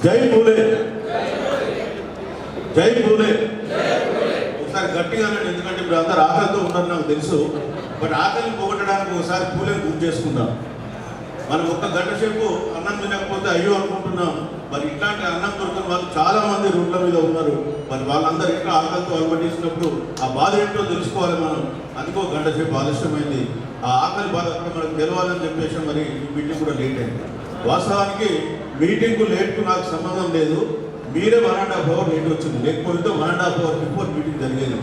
జై పూలే, జై పూలే. ఒకసారి గట్టిగా అనండి, ఎందుకంటే ఇప్పుడు అందరు ఆకలితో ఉన్నారు నాకు తెలుసు. బట్ ఆకలిని పోగొట్టడానికి ఒకసారి పూలేని గుర్తు చేసుకుందాం. మనం ఒక్క గంట సేపు అన్నం తినకపోతే అయ్యో అనుకుంటున్నాం. మరి ఇట్లాంటి అన్నం దొరికిన వాళ్ళు చాలా మంది రోడ్ల మీద ఉన్నారు. మరి వాళ్ళందరూ ఇంకా ఆకలితో అలవాటించినప్పుడు ఆ బాధ ఏంటో తెలుసుకోవాలి మనం. అందుకో గంట సేపు ఆలస్యమైంది. ఆ ఆకలి బాధ కూడా మనకు తెలవాలని చెప్పేసి మరి మీటింగ్ కూడా లేట్ అయింది. వాస్తవానికి మీటింగ్కు లేట్కు నాకు సంబంధం లేదు. మీరే 1.5 hour లేట్ వచ్చింది. లేకపోతే 1.5 hour బిఫోర్ మీటింగ్ జరిగేది.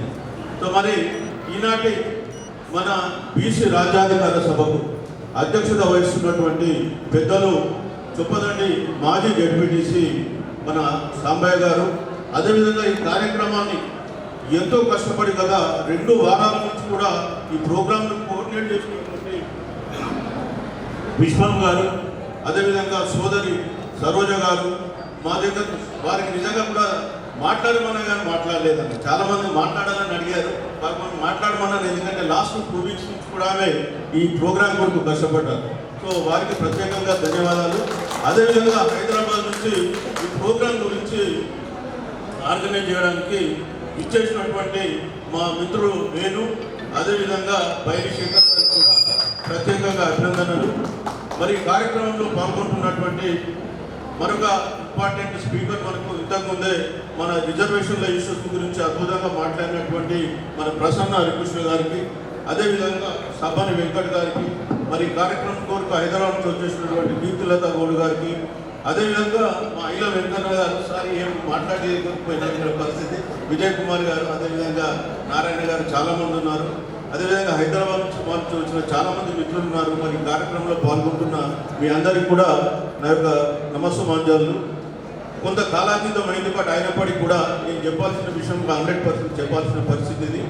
సో మరి ఈనాటి మన బీసీ రాజ్యాధికార సభకు అధ్యక్షత వహిస్తున్నటువంటి పెద్దలు చొప్పదండి మాజీ జడ్పీటీసీ మన సాంబయ్య గారు, అదేవిధంగా ఈ కార్యక్రమాన్ని ఎంతో కష్టపడి కదా 2 వారాల నుంచి కూడా ఈ ప్రోగ్రాంను కోఆర్డినేట్ చేసినటువంటి విశ్వం గారు, అదేవిధంగా సోదరి సరోజ గారు, మా దగ్గర వారికి నిజంగా కూడా మాట్లాడమన్నా కానీ మాట్లాడలేదండి. చాలామంది మాట్లాడాలని అడిగారు, మనం మాట్లాడమన్నాను. ఎందుకంటే లాస్ట్ 2 weeks నుంచి కూడా ఈ ప్రోగ్రాం కొరకు కష్టపడ్డారు. సో వారికి ప్రత్యేకంగా ధన్యవాదాలు. అదేవిధంగా హైదరాబాద్ నుంచి ఈ ప్రోగ్రాం గురించి ఆర్గనైజ్ చేయడానికి ఇచ్చేసినటువంటి మా మిత్రులు వేణు, అదేవిధంగా బైరి శేఖర్ గారికి కూడా ప్రత్యేకంగా అభినందనలు. మరి ఈ కార్యక్రమంలో పాల్గొంటున్నటువంటి మరొక ఇంపార్టెంట్ స్పీకర్ మనకు ఇంతకుముందే మన రిజర్వేషన్ల ఇష్యూస్ గురించి అద్భుతంగా మాట్లాడినటువంటి మన ప్రసన్న హరికృష్ణ గారికి, అదేవిధంగా సభని వెంకట్ గారికి, మరి కార్యక్రమం కొరకు హైదరాబాద్ నుంచి వచ్చేసినటువంటి కీర్తిలత గౌడ్ గారికి, అదేవిధంగా మా ఇలా వెంకన్న గారు సారి ఏం మాట్లాడలేకపోయిన పరిస్థితి, విజయ్ కుమార్ గారు, అదేవిధంగా నారాయణ గారు చాలామంది ఉన్నారు. అదేవిధంగా హైదరాబాద్ నుంచి మార్చి వచ్చిన చాలామంది మిత్రులు ఉన్నారు. మరి కార్యక్రమంలో పాల్గొంటున్న మీ అందరికీ కూడా నా యొక్క నమస్సుమాంజలు. కొంత కాలాతీతం అయింది, బట్ అయినప్పటికీ కూడా నేను చెప్పాల్సిన విషయం 100% చెప్పాల్సిన పరిస్థితి ఇది.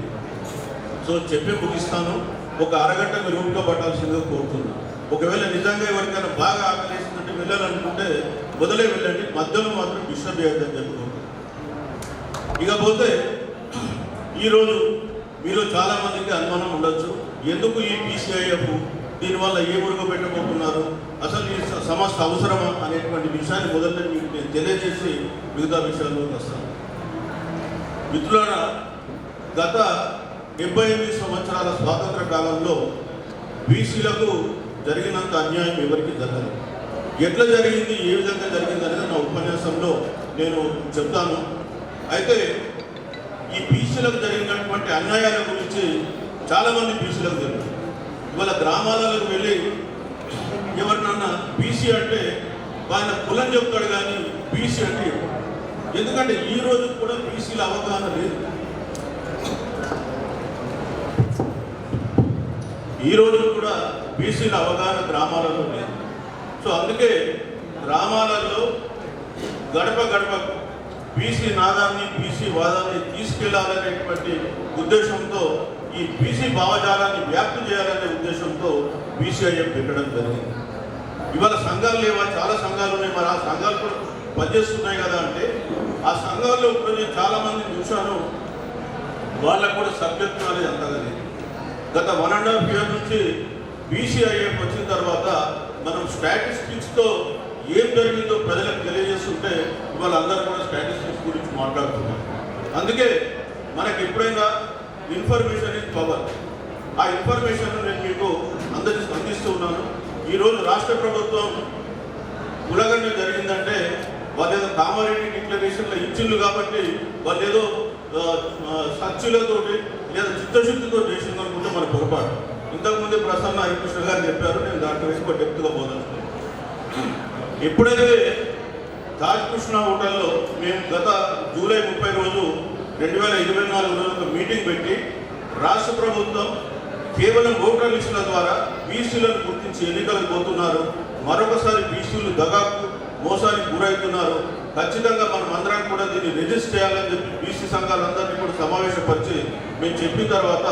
సో చెప్పి ముగిస్తాను. ఒక అరగంట మీరు రూమ్లో పట్టాల్సిందిగా కోరుతున్నాను. ఒకవేళ నిజంగా ఎవరికైనా బాగా ఆకలేసిందంటే వెళ్ళాలనుకుంటే మొదలే వెళ్ళండి, మధ్యలో మాత్రం డిస్టర్బ్ చేయొద్దని చెప్పుకుంటున్నాను. ఇకపోతే ఈరోజు మీరు చాలామందికి అనుమానం ఉండొచ్చు, ఎందుకు ఈ పీసీఐఎఫ్, దీనివల్ల ఏ ఊరుగా పెట్టబోతున్నారు, అసలు ఈ సంస్థ అవసరమా అనేటువంటి విషయాన్ని మొదట మీకు నేను తెలియజేసి మిగతా విషయాల్లోకి వస్తాను. మిత్రులారా, గత 78 సంవత్సరాల స్వాతంత్ర కాలంలో బీసీలకు జరిగినంత అన్యాయం ఎవరికి జరగదు. ఎట్లా జరిగింది, ఏ విధంగా జరిగింది అనేది నా ఉపన్యాసంలో నేను చెప్తాను. అయితే ఈ బీసీలకు జరిగినటువంటి అన్యాయాల గురించి చాలామంది బీసీలకు తెలియదు. ఇవాళ గ్రామాలకు వెళ్ళి ఎవరినన్నా బీసీ అంటే ఆయన కులం చెప్తాడు, కానీ బీసీ అంటే ఎందుకంటే ఈ రోజు కూడా బీసీల అవగాహన లేదు. ఈ రోజు కూడా బీసీల అవగాహన గ్రామాలలో లేదు. సో అందుకే గ్రామాలలో గడప గడప బీసీ నాదాన్ని, బీసీ వాదాన్ని తీసుకెళ్లాలనేటువంటి ఉద్దేశంతో, ఈ బీసీ భావజాలాన్ని వ్యాప్తి చేయాలనే ఉద్దేశంతో బీసీఐఎఫ్ పెట్టడం జరిగింది. ఇవాళ సంఘాలు లేవా? చాలా సంఘాలు ఉన్నాయి. మరి ఆ సంఘాలు కూడా పనిచేస్తున్నాయి కదా అంటే, ఆ సంఘాల్లో కూడా నేను చాలామందిని చూశాను, వాళ్ళకు కూడా సభ్యత్వం అనేది అంతగా లేదు. గత 1.5 year నుంచి బీసీఐఎఫ్ వచ్చిన తర్వాత మనం స్టాటిస్టిక్స్తో ఏం జరిగిందో ప్రజలకు తెలియజేస్తుంటే ఇవాళ అందరూ కూడా స్టాటిస్టిక్స్ గురించి మాట్లాడుతున్నారు. అందుకే మనకి ఎప్పుడైనా ఇన్ఫర్మేషన్ ఇస్ పవర్. ఆ ఇన్ఫర్మేషన్ నేను మీకు అందిస్తూ ఉన్నాను. ఈరోజు రాష్ట్ర ప్రభుత్వం కులగన్న జరిగిందంటే వాళ్ళు ఏదో కామారెడ్డి డిక్లరేషన్లో ఇచ్చిళ్ళు కాబట్టి వాళ్ళు ఏదో సచ్చులతోటి లేదా చిత్తశుద్ధితో చేసింది అనుకుంటే మన పొరపాటు. ఇంతకుముందే ప్రసన్న హరికృష్ణ గారు చెప్పారు, నేను దాంట్లో ఎక్కువ డెప్త్గా పోదలుచుకున్నాను. ఎప్పుడైతే తాజ్ కృష్ణ హోటల్లో మేము గత జూలై 30 రోజు 2024 రోజు ఒక మీటింగ్ పెట్టి రాష్ట్ర ప్రభుత్వం కేవలం ఓటర్ లిస్టుల ద్వారా బీసీలను గుర్తించి ఎన్నికలకు పోతున్నారు, మరొకసారి బీసీలు దగాకు మోసానికి గురవుతున్నారు, ఖచ్చితంగా మనం అందరం కూడా దీన్ని రిజిస్టర్ చేయాలని చెప్పి బీసీ సంఘాలందరినీ కూడా సమావేశపరిచి మేము చెప్పిన తర్వాత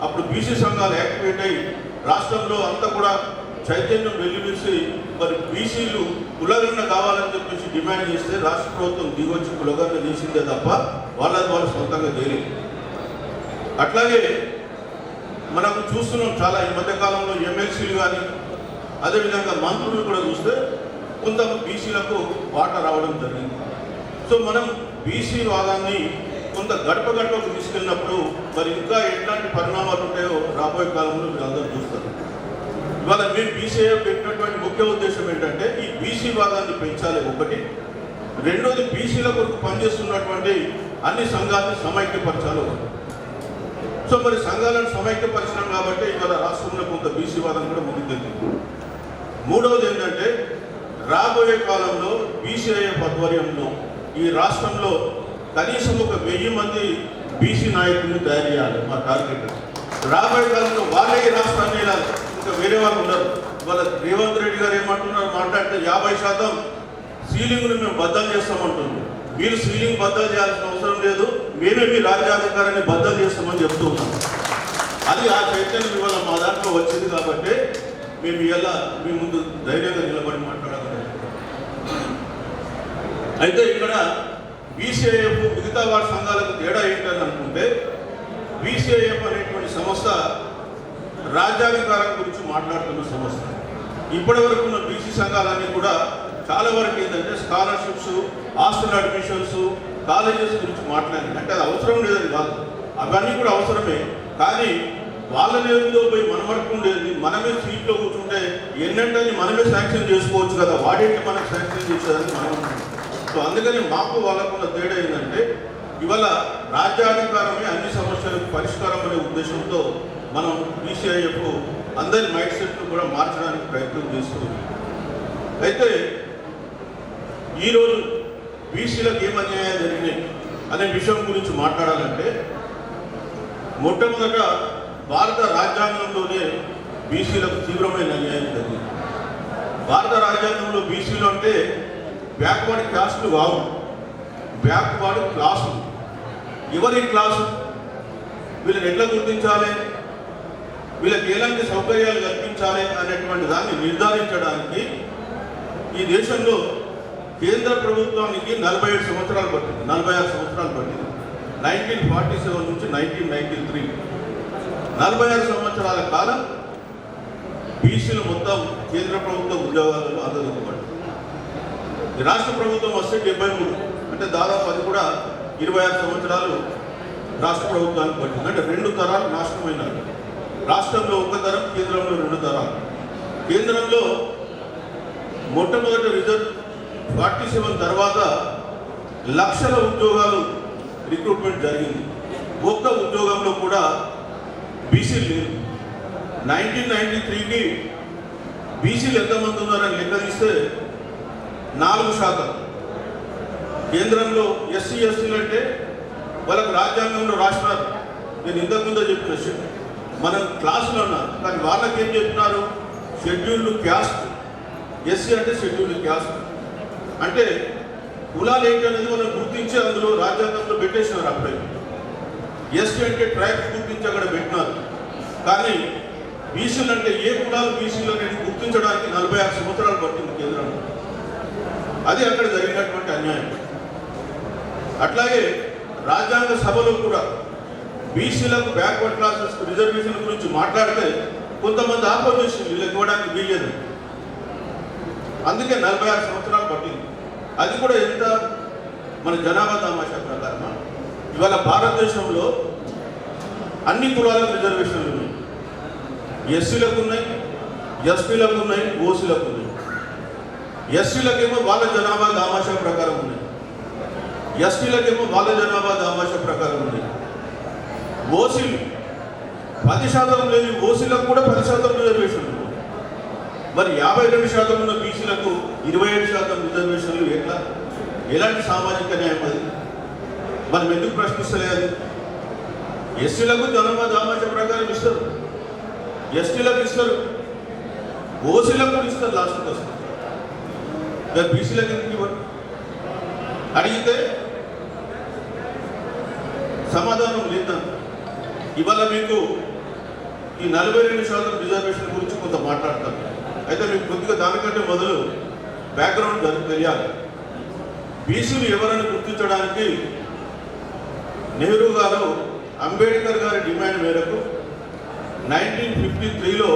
అప్పుడు బీసీ సంఘాలు యాక్టివేట్ అయ్యి రాష్ట్రంలో అంతా కూడా చైతన్యం వెల్లివిసి మరి బీసీలు కులగన్న కావాలని చెప్పేసి డిమాండ్ చేస్తే రాష్ట్ర ప్రభుత్వం దిగొచ్చి కులగన్న చేసిందే తప్ప వాళ్ళు సొంతంగా చేయలేదు. అట్లాగే మనకు చూస్తున్నాం చాలా ఈ మధ్యకాలంలో ఎమ్మెల్సీలు కానీ అదేవిధంగా మంత్రులు కూడా చూస్తే కొంత బీసీలకు వాటా రావడం జరిగింది. సో మనం బీసీ వాదాన్ని కొంత గడప గడపకు తీసుకెళ్ళినప్పుడు మరి ఇంకా ఎట్లాంటి పరిణామాలు ఉంటాయో రాబోయే కాలంలో మీరు అందరూ చూస్తారు. ఇవాళ మేము బీసీఐ పెట్టినటువంటి ముఖ్య ఉద్దేశం ఏంటంటే ఈ బీసీ వాదాన్ని పెంచాలి ఒకటి, రెండోది బీసీల కొరకు పనిచేస్తున్నటువంటి అన్ని సంఘాలను సమైక్యపరచాలి ఒకటి. సో మరి సంఘాలను సమైక్యపరిచినాం కాబట్టి ఇవాళ రాష్ట్రంలో కొంత బీసీ వాదం కూడా ముందుకెళ్ళింది. మూడవది ఏంటంటే రాబోయే కాలంలో బీసీఐ ఆధ్వర్యంలో ఈ రాష్ట్రంలో కనీసం 1000 మంది బీసీ నాయకులను తయారు చేయాలి మా టార్గెట్. రాబోయే కాలంలో వాళ్ళే ఈ రాష్ట్రాన్ని ఇంకా వేరే వాళ్ళు ఉన్నారు. వాళ్ళ రేవంత్ రెడ్డి గారు ఏమంటున్నారు మాట్లాడితే 50% సీలింగ్ను మేము బద్దలు చేస్తామంటున్నాం. మీరు సీలింగ్ బద్దలు చేయాల్సిన అవసరం లేదు, మేమే మీ రాజ్యాధికారాన్ని బద్దలు చేస్తామని చెప్తూ ఉన్నాం. అది ఆ చైతన్యం ఇవాళ మా దాంట్లో వచ్చింది కాబట్టి మేము ఇలా మీ ముందు ధైర్యంగా నిలబడి మాట్లాడగలం. అయితే ఇక్కడ బీసీఐఎఫ్ మిగతా వారి సంఘాలకు తేడా ఏంటని అనుకుంటే బీసీఐఎఫ్ అనేటువంటి సంస్థ రాజ్యాధికారం గురించి మాట్లాడుతున్న సంస్థ. ఇప్పటి వరకు ఉన్న బీసీ సంఘాలన్నీ కూడా చాలా వరకు ఏంటంటే స్కాలర్షిప్స్, హాస్టల్ అడ్మిషన్స్, కాలేజెస్ గురించి మాట్లాడింది. అంటే అది అవసరం లేదని కాదు, అవన్నీ కూడా అవసరమే. కానీ వాళ్ళ నేరులో పోయి మన వరకు ఉండేది మనమే సీట్లో కూర్చుంటే ఎన్నంటే మనమే శాంక్షన్ చేసుకోవచ్చు కదా, వాడేంటి మనకు శాంక్షన్ చేసేదని మనం. సో అందుకని మాకు వాళ్ళకున్న తేడా ఏంటంటే ఇవాళ రాజ్యాధికారమే అన్ని సమస్యలకు పరిష్కారం అనే ఉద్దేశంతో మనం బీసీఐఎఫ్ అందరి మైండ్ సెట్ను కూడా మార్చడానికి ప్రయత్నం చేస్తుంది. అయితే ఈరోజు బీసీలకు ఏం అన్యాయాలు జరిగినాయి అనే విషయం గురించి మాట్లాడాలంటే మొట్టమొదట భారత రాజ్యాంగంలోనే బీసీలకు తీవ్రమైన అన్యాయం జరిగింది. భారత రాజ్యాంగంలో బీసీలు అంటే బ్యాక్వర్డ్ క్లాసులు కావు, బ్యాక్వర్డ్ క్లాసులు. ఎవరి క్లాసు? వీళ్ళని ఎట్లా గుర్తించాలి, వీళ్ళకి ఎలాంటి సౌకర్యాలు కల్పించాలి అనేటువంటి దాన్ని నిర్ధారించడానికి ఈ దేశంలో కేంద్ర ప్రభుత్వానికి 47 సంవత్సరాలు పట్టింది, 46 సంవత్సరాలు పట్టింది. 1947 నుంచి 1993 46 సంవత్సరాల కాలం బీసీలు మొత్తం కేంద్ర ప్రభుత్వ ఉద్యోగాలలో అందజేయబడ్డారు. రాష్ట్ర ప్రభుత్వం వస్తే 73, అంటే దాదాపు అది కూడా 26 సంవత్సరాలు రాష్ట్ర ప్రభుత్వానికి పట్టింది. అంటే 2 తరాలు నాశనమైనారు. రాష్ట్రంలో 1 తరం, కేంద్రంలో 2 తరాలు. కేంద్రంలో మొట్టమొదటి రిజర్వ్ 47 తర్వాత లక్షల ఉద్యోగాలు రిక్రూట్మెంట్ జరిగింది. ఒక్క ఉద్యోగంలో కూడా బీసీలు లేరు. 1993కి బీసీలు ఎంతమంది ఉన్నారని లెక్క తీస్తే 4%. కేంద్రంలో ఎస్సీ ఎస్టీలు అంటే వాళ్ళకు రాజ్యాంగంలో రాసినారు. నేను ఇంతకుముందో చెప్పిన మనం క్లాసులో ఉన్నారు, కానీ వాళ్ళకి ఏం చెప్పినారు? Scheduled caste. ఎస్సీ అంటే షెడ్యూల్డ్ క్యాస్ట్. అంటే కులాలు ఏంటనేది మనం గుర్తించి అందులో రాజ్యాంగంలో పెట్టేసినారు. అప్పుడే ఎస్టీ అంటే ట్రైబ్స్ గుర్తించి అక్కడ పెట్టినారు. కానీ బీసీలు అంటే ఏ కులాలు బీసీలు అనేది గుర్తించడానికి 46 సంవత్సరాలు పట్టింది కేంద్రంలో. అది అక్కడ జరిగినటువంటి అన్యాయం. అట్లాగే రాజ్యాంగ సభలో కూడా బీసీలకు బ్యాక్వర్డ్ క్లాసెస్ రిజర్వేషన్ గురించి మాట్లాడితే కొంతమంది ఆపోజిషన్ వీళ్ళకి ఇవ్వడానికి వీల్లేదు. అందుకే 46 సంవత్సరాలు పట్టింది. అది కూడా ఎంత మన జనాభా తమాషా ప్రకారమా? ఇవాళ భారతదేశంలో అన్ని కులాలకు రిజర్వేషన్లు ఉన్నాయి. ఎస్సీలకు ఉన్నాయి, ఎస్టీలకు ఉన్నాయి, ఓసీలకు ఉన్నాయి. ఎస్సీలకేమో వాళ్ళ జనాభా దామాషా ప్రకారం ఉన్నాయి, ఎస్టీలకేమో వాళ్ళ జనాభా దామాషా ప్రకారం ఉన్నాయి. ఓసీలు 10% లేని ఓసీలకు కూడా 10% రిజర్వేషన్లు. మరి 52% ఉన్న బీసీలకు 27% రిజర్వేషన్లు ఎట్లా? ఎలాంటి సామాజిక న్యాయం అది? మనం ఎందుకు ప్రశ్నిస్తలేదు? ఎస్సీలకు జనాభా దామాషా ప్రకారం ఇస్తారు, ఎస్టీలకు ఇస్తారు, ఓసీలకు కూడా ఇస్తారు. లాస్ట్కి వస్తారు. బీసీలకు ఎందుకు ఇవ్వరు? అడిగితే సమాధానం లేదని. ఇవాళ మీకు ఈ 42% రిజర్వేషన్ గురించి కొంత మాట్లాడతాను. అయితే మీకు కొద్దిగా దానికంటే మొదలు బ్యాక్గ్రౌండ్ తెలియాలి. బీసీలు ఎవరని గుర్తించడానికి నెహ్రూ గారు అంబేద్కర్ గారి డిమాండ్ మేరకు 1953లో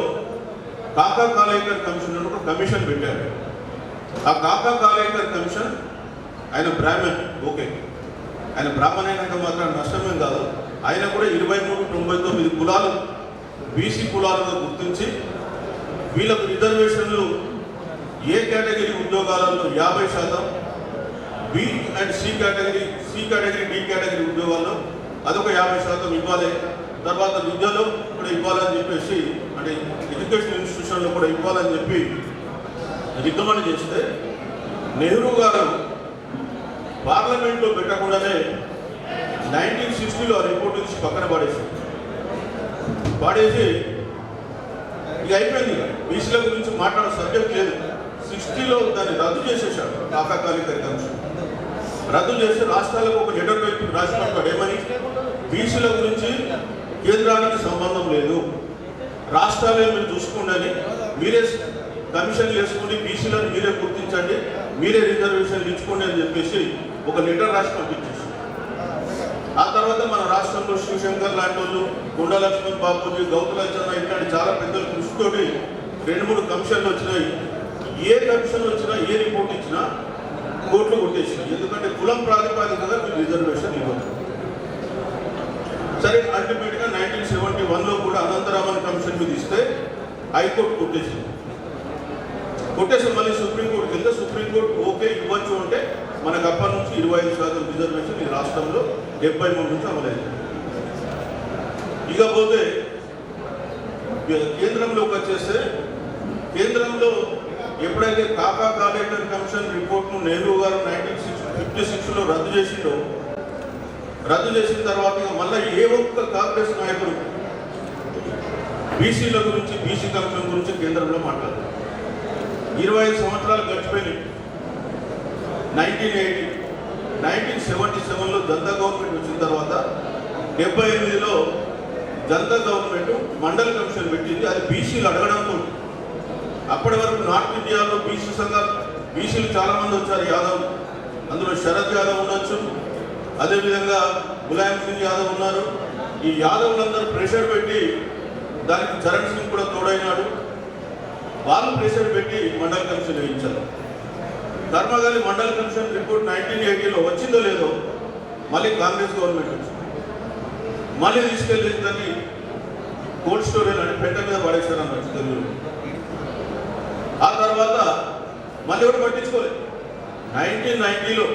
కాకా కాలేకర్ కమిషన్ ఒక కమిషన్ పెట్టారు. ఆ కాకా కాలేకర్ కమిషన్ ఆయన బ్రాహ్మణ్, ఓకే, ఆయన బ్రాహ్మణ్ అయినాక మాత్రం నష్టమేం కాదు. ఆయన కూడా 2399 కులాలు బీసీ కులాలుగా గుర్తించి వీళ్ళకు రిజర్వేషన్లు ఏ కేటగిరీ ఉద్యోగాలలో 50%, B and C category, D category ఉద్యోగాల్లో అదొక 50% ఇవ్వాలి. తర్వాత విద్యలో కూడా ఇవ్వాలని చెప్పేసి, అంటే ఎడ్యుకేషన్ ఇన్స్టిట్యూషన్లో కూడా ఇవ్వాలని చెప్పి రికమెండ్ చేస్తే నెహ్రూ గారు పార్లమెంట్లో పెట్టకుండానే 1960లో రిపోర్ట్ ఇచ్చి పక్కన పాడేసి ఇక అయిపోయింది. ఇక బీసీల గురించి మాట్లాడే సబ్జెక్ట్ లేదు. 60లో దాన్ని రద్దు చేసేసాడు. కాకా కాలేకర్ కమిషన్ రద్దు చేసి రాష్ట్రాలకు ఒక లెటర్ రాసి పంపాడు. ఏమని? బీసీల గురించి కేంద్రానికి సంబంధం లేదు, రాష్ట్రాలే మీరు చూసుకోండి, మీరే కమిషన్ వేసుకుని బీసీలను మీరే గుర్తించండి, మీరే రిజర్వేషన్లు ఇచ్చుకోండి అని చెప్పేసి ఒక లెటర్ రాసి పంపించేసి, ఆ తర్వాత మన రాష్ట్రంలో శివశంకర్ లాంటి వాళ్ళు, గుండా లక్ష్మణ్ బాబుజీ, గౌతులచన్న ఇట్లాంటి చాలా పెద్దల కృషితోటి 2-3 కమిషన్లు వచ్చినాయి. ఏ కమిషన్ వచ్చినా, ఏ రిపోర్ట్ ఇచ్చినా కోర్టులు కొట్టేసినాయి. ఎందుకంటే కులం ప్రాతిపాదికగా మీరు రిజర్వేషన్ ఇవ్వదు. సరే, అల్టిమేట్గా 1971లో కూడా అనంతరామన్ కమిషన్ మీద ఇస్తే హైకోర్టు కొట్టేసి మళ్ళీ సుప్రీంకోర్టుకి వెళ్తే సుప్రీంకోర్టు ఓకే ఇవ్వచ్చు అంటే మనకు అప్పటి నుంచి 25% రిజర్వేషన్ ఈ రాష్ట్రంలో 73 నుంచి అమలైంది. ఇకపోతే కేంద్రంలోకి వచ్చేస్తే, కేంద్రంలో ఎప్పుడైతే కాకా కాలేకర్ కమిషన్ రిపోర్ట్ను నెహ్రూ గారు 1956లో రద్దు చేసిన తర్వాత మళ్ళీ ఏ ఒక్క కాంగ్రెస్ నాయకుడు బీసీల గురించి, బీసీ కమిషన్ గురించి కేంద్రంలో మాట్లాడారు. 25 సంవత్సరాలు గడిచిపోయినాయి. 1977లో జనతా గవర్నమెంట్ వచ్చిన తర్వాత 78లో జనతా గవర్నమెంట్ మండల కమిషన్ పెట్టింది. అది బీసీలు అడగడంతో. అప్పటి వరకు నార్త్ ఇండియాలో బీసీ సంఘాలు, బీసీలు చాలామంది వచ్చారు, యాదవ్, అందులో శరద్ యాదవ్ ఉండొచ్చు, అదేవిధంగా ములాయం సింగ్ యాదవ్ ఉన్నారు. ఈ యాదవ్లందరూ ప్రెషర్ పెట్టి, దానికి చరణ్ సింగ్ కూడా తోడైనాడు, వాళ్ళు ప్రెషర్ పెట్టి మండల కమిషన్ వేయించారు. కర్మగాలి మండల కమిషన్ రిపోర్ట్ 1980లో వచ్చిందో లేదో మళ్ళీ కాంగ్రెస్ గవర్నమెంట్ వచ్చింది. మళ్ళీ తీసుకెళ్ళి దాన్ని కోల్డ్ స్టోరేజ్ అని పెట్ట మీద పడేశారు అన్నట్టు తెలుగులో. ఆ తర్వాత మళ్ళీ కూడా పట్టించుకోలేదు. 1990లో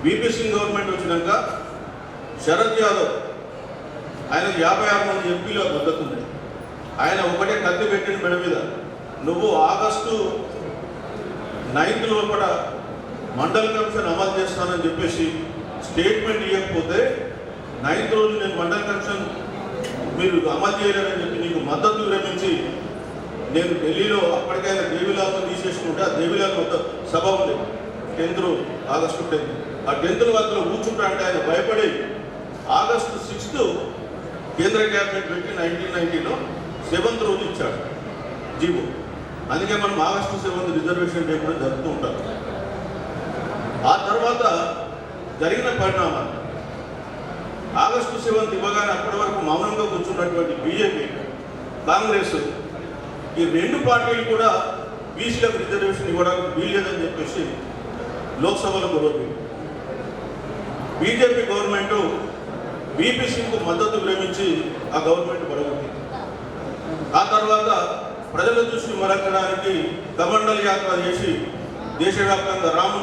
బీపీ సింగ్ గవర్నమెంట్ వచ్చినాక శరద్ యాదవ్, ఆయనకు 56 మంది ఎంపీలు మద్దతు ఉంది. ఆయన ఒకటే కత్తి పెట్టిన మెడ మీద, నువ్వు ఆగస్టు 9th లోపల మండల కమిషన్ అమలు చేస్తానని చెప్పేసి స్టేట్మెంట్ ఇవ్వకపోతే 9th రోజు నేను మండల కమిషన్ మీరు అమలు చేయలేదని చెప్పి నీకు మద్దతు విరమించి నేను ఢిల్లీలో అప్పటికైనా దేవిలాల్ను తీసేసుకుంటే, ఆ దేవిలాల్ మొత్తం సభ ఉంది 10th ఆగస్టు 10th, ఆ 10th వద్దలో కూర్చుంటా అంటే ఆయన భయపడి ఆగస్టు 6th కేంద్ర క్యాబినెట్ పెట్టి 1990లో 7th రోజు ఇచ్చాడు జీవో. అందుకే మనం ఆగస్టు 7th రిజర్వేషన్ డే కూడా జరుపుతూ ఉంటాం. ఆ తర్వాత జరిగిన పరిణామాలు, ఆగస్టు 7th ఇవ్వగానే అప్పటి వరకు మౌనంగా కూర్చున్నటువంటి బీజేపీ, కాంగ్రెస్, ఈ 2 పార్టీలు కూడా బీసీలకు రిజర్వేషన్ ఇవ్వడానికి వీల్లేదని చెప్పేసి లోక్సభలో గొడవ. బీజేపీ గవర్నమెంట్ బీపీ సింగ్కు మద్దతు విరమించి ఆ గవర్నమెంట్ పడగొట్టింది. ఆ తర్వాత ప్రజల దృష్టి మరల్చడానికి కమండల్ యాత్ర చేసి దేశవ్యాప్తంగా రామ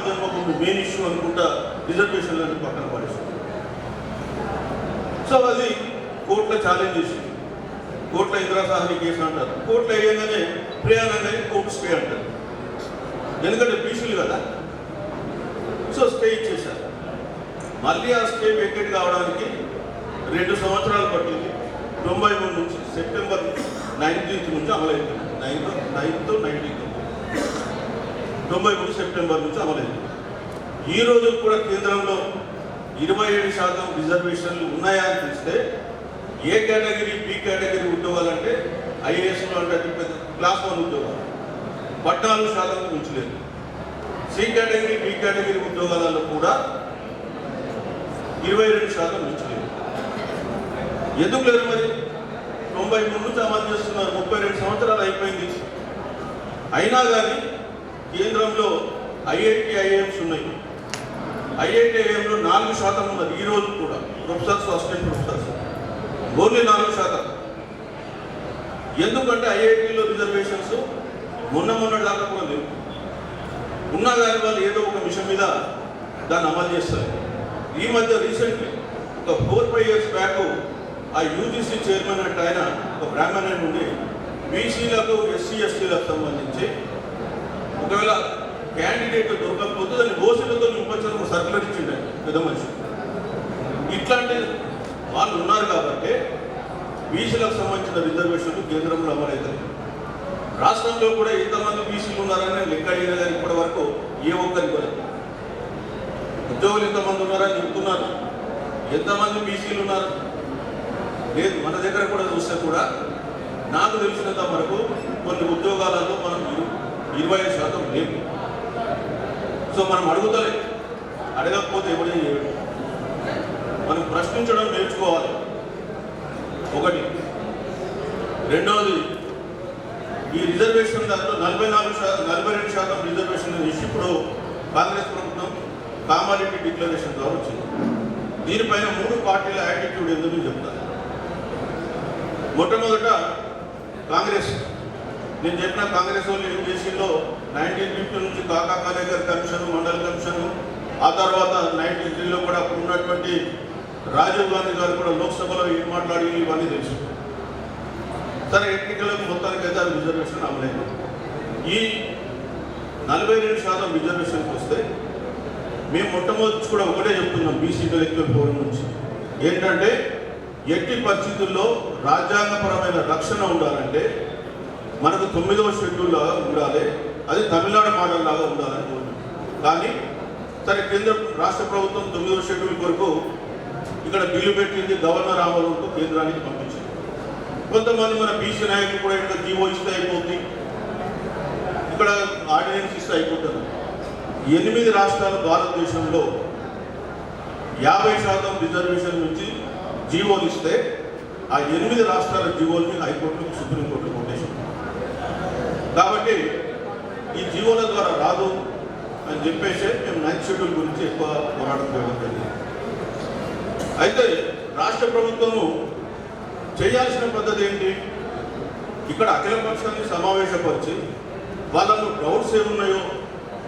జన్మభూమి మెయిన్ ఇష్యూ అనుకుంటా రిజర్వేషన్లను పక్కన పడేసింది. సో అది కోర్టులో ఛాలెంజ్ చేసింది. కోర్టులో ఇందిరా సాహని కేసు అంటారు, కోర్టులో వేయగానే ప్రయాణంగా కోర్టు స్టే అంటారు, ఎందుకంటే బీసీలు కదా. సో స్టే ఇచ్చేశారు. మళ్ళీ ఆ స్టే వెకేట్ కావడానికి 2 సంవత్సరాలు పట్టింది. 93 నుంచి సెప్టెంబర్ 19th నుంచి అమలైంది. 9th 19th 93 సెప్టెంబర్ నుంచి అమలైంది. ఈ రోజు కూడా కేంద్రంలో 27% రిజర్వేషన్లు ఉన్నాయా అని తెలిస్తే, ఏ కేటగిరీ, బి కేటగిరీ ఉద్యోగాలు అంటే ఐఏఎస్లో అంటే క్లాస్ 1 ఉద్యోగాలు 14% ఉంచలేదు. సి కేటగిరీ, బి కేటగిరీ ఉద్యోగాలలో కూడా 22% ఉంచలేదు. ఎందుకు లేదు మరి? 93 నుంచి అమలు చేస్తున్నారు, 32 సంవత్సరాలు అయిపోయింది. అయినా కానీ కేంద్రంలో ఐఐటి ఐఐఎంస్ ఉన్నాయి. ఐఐటి ఐఐఎంలో 4% ఉన్నది ఈ రోజు కూడా, ప్రొఫెసర్స్ అసిస్టెంట్ ప్రొఫెసర్స్ ఓన్లీ 4%. ఎందుకంటే ఐఐటీలో రిజర్వేషన్స్ మొన్న దాకా కూడా లేవు. ఉన్నా కానీ వాళ్ళు ఏదో ఒక మిషన్ మీద దాన్ని అమలు చేస్తారు. ఈ మధ్య రీసెంట్లీ ఒక 4-5 years బ్యాక్ ఆ యూజీసీ చైర్మన్ అంటే ఆయన ఒక బ్రాహ్మణ నుండి బీసీలకు ఎస్సీ ఎస్టీలకు సంబంధించి ఒకవేళ క్యాండిడేట్ దొరకకపోతే దాన్ని ఓసీలతో నింపొచ్చని ఒక సర్కులర్ ఇచ్చిండే పెద్ద మనిషి. ఇట్లాంటి వాళ్ళు ఉన్నారు కాబట్టి బీసీలకు సంబంధించిన రిజర్వేషన్లు కేంద్రంలో అమలవుతాయి. రాష్ట్రంలో కూడా ఎంతమంది బీసీలు ఉన్నారని లెక్క అడిగిన కానీ ఇప్పటి వరకు ఏ ఒక్కరికి కూడా ఉద్యోగులు ఎంతమంది ఉన్నారని చెప్తున్నారు. ఎంతమంది బీసీలు ఉన్నారు లేదు. మన దగ్గర కూడా చూస్తే కూడా నాకు తెలిసినంత వరకు కొన్ని ఉద్యోగాలలో మనం 25% లేదు. సో మనం అడుగుతలేదు, అడగకపోతే ఎవరేం చేయడం. మనం ప్రశ్నించడం నేర్చుకోవాలి ఒకటి. రెండవది, ఈ రిజర్వేషన్ దాంట్లో 42% రిజర్వేషన్ ఇచ్చి ఇప్పుడు కాంగ్రెస్ ప్రభుత్వం కామారెడ్డి డిక్లరేషన్ ద్వారా వచ్చింది. దీనిపైన 3 పార్టీల యాటిట్యూడ్ ఎందుకు చెప్తాను. మొట్టమొదట కాంగ్రెస్, నేను చెప్పిన కాంగ్రెస్ వాళ్ళు ఏం చేసిందో 1950 నుంచి కాకా కాలేకర్ కమిషన్, మండల్ కమిషన్, ఆ తర్వాత 1993లో కూడా అప్పుడు ఉన్నటువంటి రాజీవ్ గాంధీ గారు కూడా లోక్సభలో ఏం మాట్లాడి ఇవన్నీ తెలుసు. సరే, ఎన్నికలకు మొత్తానికి అయితే అది రిజర్వేషన్ అమలైంది. ఈ 42% రిజర్వేషన్కి వస్తే మేము మొట్టమొదటి కూడా ఒకటే చెప్తున్నాం బీసీ ఇంటలెక్చువల్ ఫోరం నుంచి, ఏంటంటే ఎట్టి పరిస్థితుల్లో రాజ్యాంగపరమైన రక్షణ ఉండాలంటే మనకు 9వ షెడ్యూల్ లాగా ఉండాలి. అది తమిళనాడు మోడల్ లాగా ఉండాలని కోరుకుంటున్నాం. కానీ సరే, కేంద్ర రాష్ట్ర ప్రభుత్వం 9వ షెడ్యూల్ కొరకు ఇక్కడ బిల్లు పెట్టింది, గవర్నర్ ఆమోదంతో కేంద్రానికి పంపించింది. కొంతమంది మన బీసీ నాయకులు కూడా ఇక్కడ జీవో ఇస్తే అయిపోతుంది, ఇక్కడ ఆర్డినెన్స్ ఇస్తే అయిపోతుంది. 8 రాష్ట్రాలు భారతదేశంలో 50% రిజర్వేషన్ నుంచి జీవోలు ఇస్తే ఆ 8 రాష్ట్రాల జీవోల్ని హైకోర్టుకు సుప్రీంకోర్టు కొట్టేసింది. కాబట్టి ఈ జీవోల ద్వారా రాదు అని చెప్పేసి మేము 9th షెడ్యూల్ గురించి ఎక్కువ పోరాటం చేయడం జరిగింది. అయితే రాష్ట్ర ప్రభుత్వము చేయాల్సిన పద్ధతి ఏంటి? ఇక్కడ అఖిల పక్షాన్ని సమావేశపరిచి వాళ్ళను డౌట్స్ ఏమున్నాయో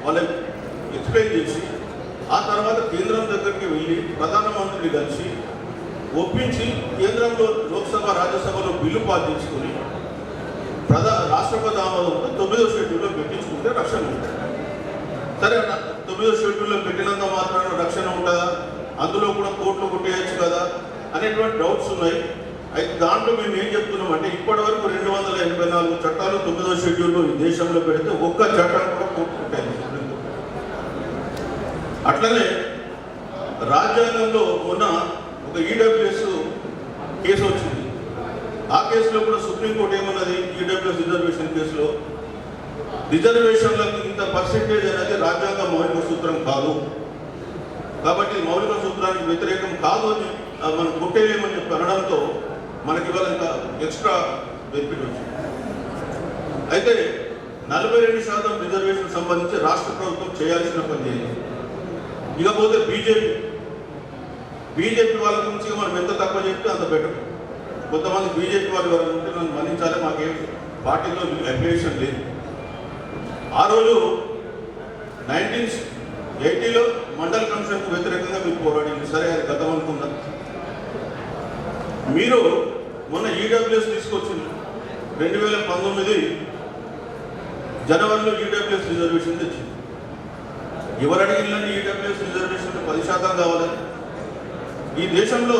వాళ్ళని ఎక్స్ప్లెయిన్ చేసి ఆ తర్వాత కేంద్రం దగ్గరికి వెళ్ళి ప్రధానమంత్రిని కలిసి ఒప్పించి కేంద్రంలో లోక్సభ రాజ్యసభలో బిల్లు పాస్ చేసుకుని రాష్ట్రపతి ఆమోదంతో 9వ షెడ్యూల్లో పెట్టించుకుంటే రక్షణ ఉంటుంది. సరే, 9వ షెడ్యూల్లో పెట్టినంత మాత్రాన రక్షణ ఉంటుందా? అందులో కూడా కోర్టులు కొట్టేయచ్చు కదా అనేటువంటి డౌట్స్ ఉన్నాయి. అయితే దాంట్లో మేము ఏం చెప్తున్నాం అంటే ఇప్పటి వరకు 284 చట్టాలు 9వ షెడ్యూల్లో ఈ దేశంలో పెడితే ఒక్క చట్టం కూడా కోర్టు కొట్టాయి. అట్లనే రాజ్యాంగంలో ఉన్న ఒక ఈడబ్ల్యూఎస్ కేసు వచ్చింది. ఆ కేసులో కూడా సుప్రీంకోర్టు ఏమన్నది, ఈడబ్ల్యూఎస్ రిజర్వేషన్ కేసులో రిజర్వేషన్లకు ఇంత పర్సెంటేజ్ అనేది రాజ్యాంగ మౌలిక సూత్రం కాదు, కాబట్టి మౌలిక సూత్రానికి వ్యతిరేకం కాదు అని మనం కొట్టేయలేమని చెప్పి అనడంతో మనకి ఇవాళ ఇంకా ఎక్స్ట్రా బెనిఫిట్ వచ్చింది. అయితే 42% రిజర్వేషన్ సంబంధించి రాష్ట్ర ప్రభుత్వం చేయాల్సిన పని చేయాలి. ఇకపోతే బీజేపీ వాళ్ళ గురించి మనం ఎంత తక్కువ చెప్తే అంత బెటర్. కొంతమంది బీజేపీ వాళ్ళు ఎవరు ఉంటే నన్ను మన్నించాలి, మాకేం పార్టీలో అఫిలియేషన్ లేదు. ఆ రోజు 1980లో మండల్ కమిషన్కు వ్యతిరేకంగా మీరు పోరాడింది. సరే, అది గతం అనుకుందాం. మీరు మొన్న ఈడబ్ల్యూఎస్ తీసుకొచ్చింది 2019 జనవరిలో ఈడబ్ల్యూఎస్ రిజర్వేషన్ తెచ్చింది. ఎవరు అడిగినండి ఈడబ్ల్యూఎస్ రిజర్వేషన్ 10% కావాలని? ఈ దేశంలో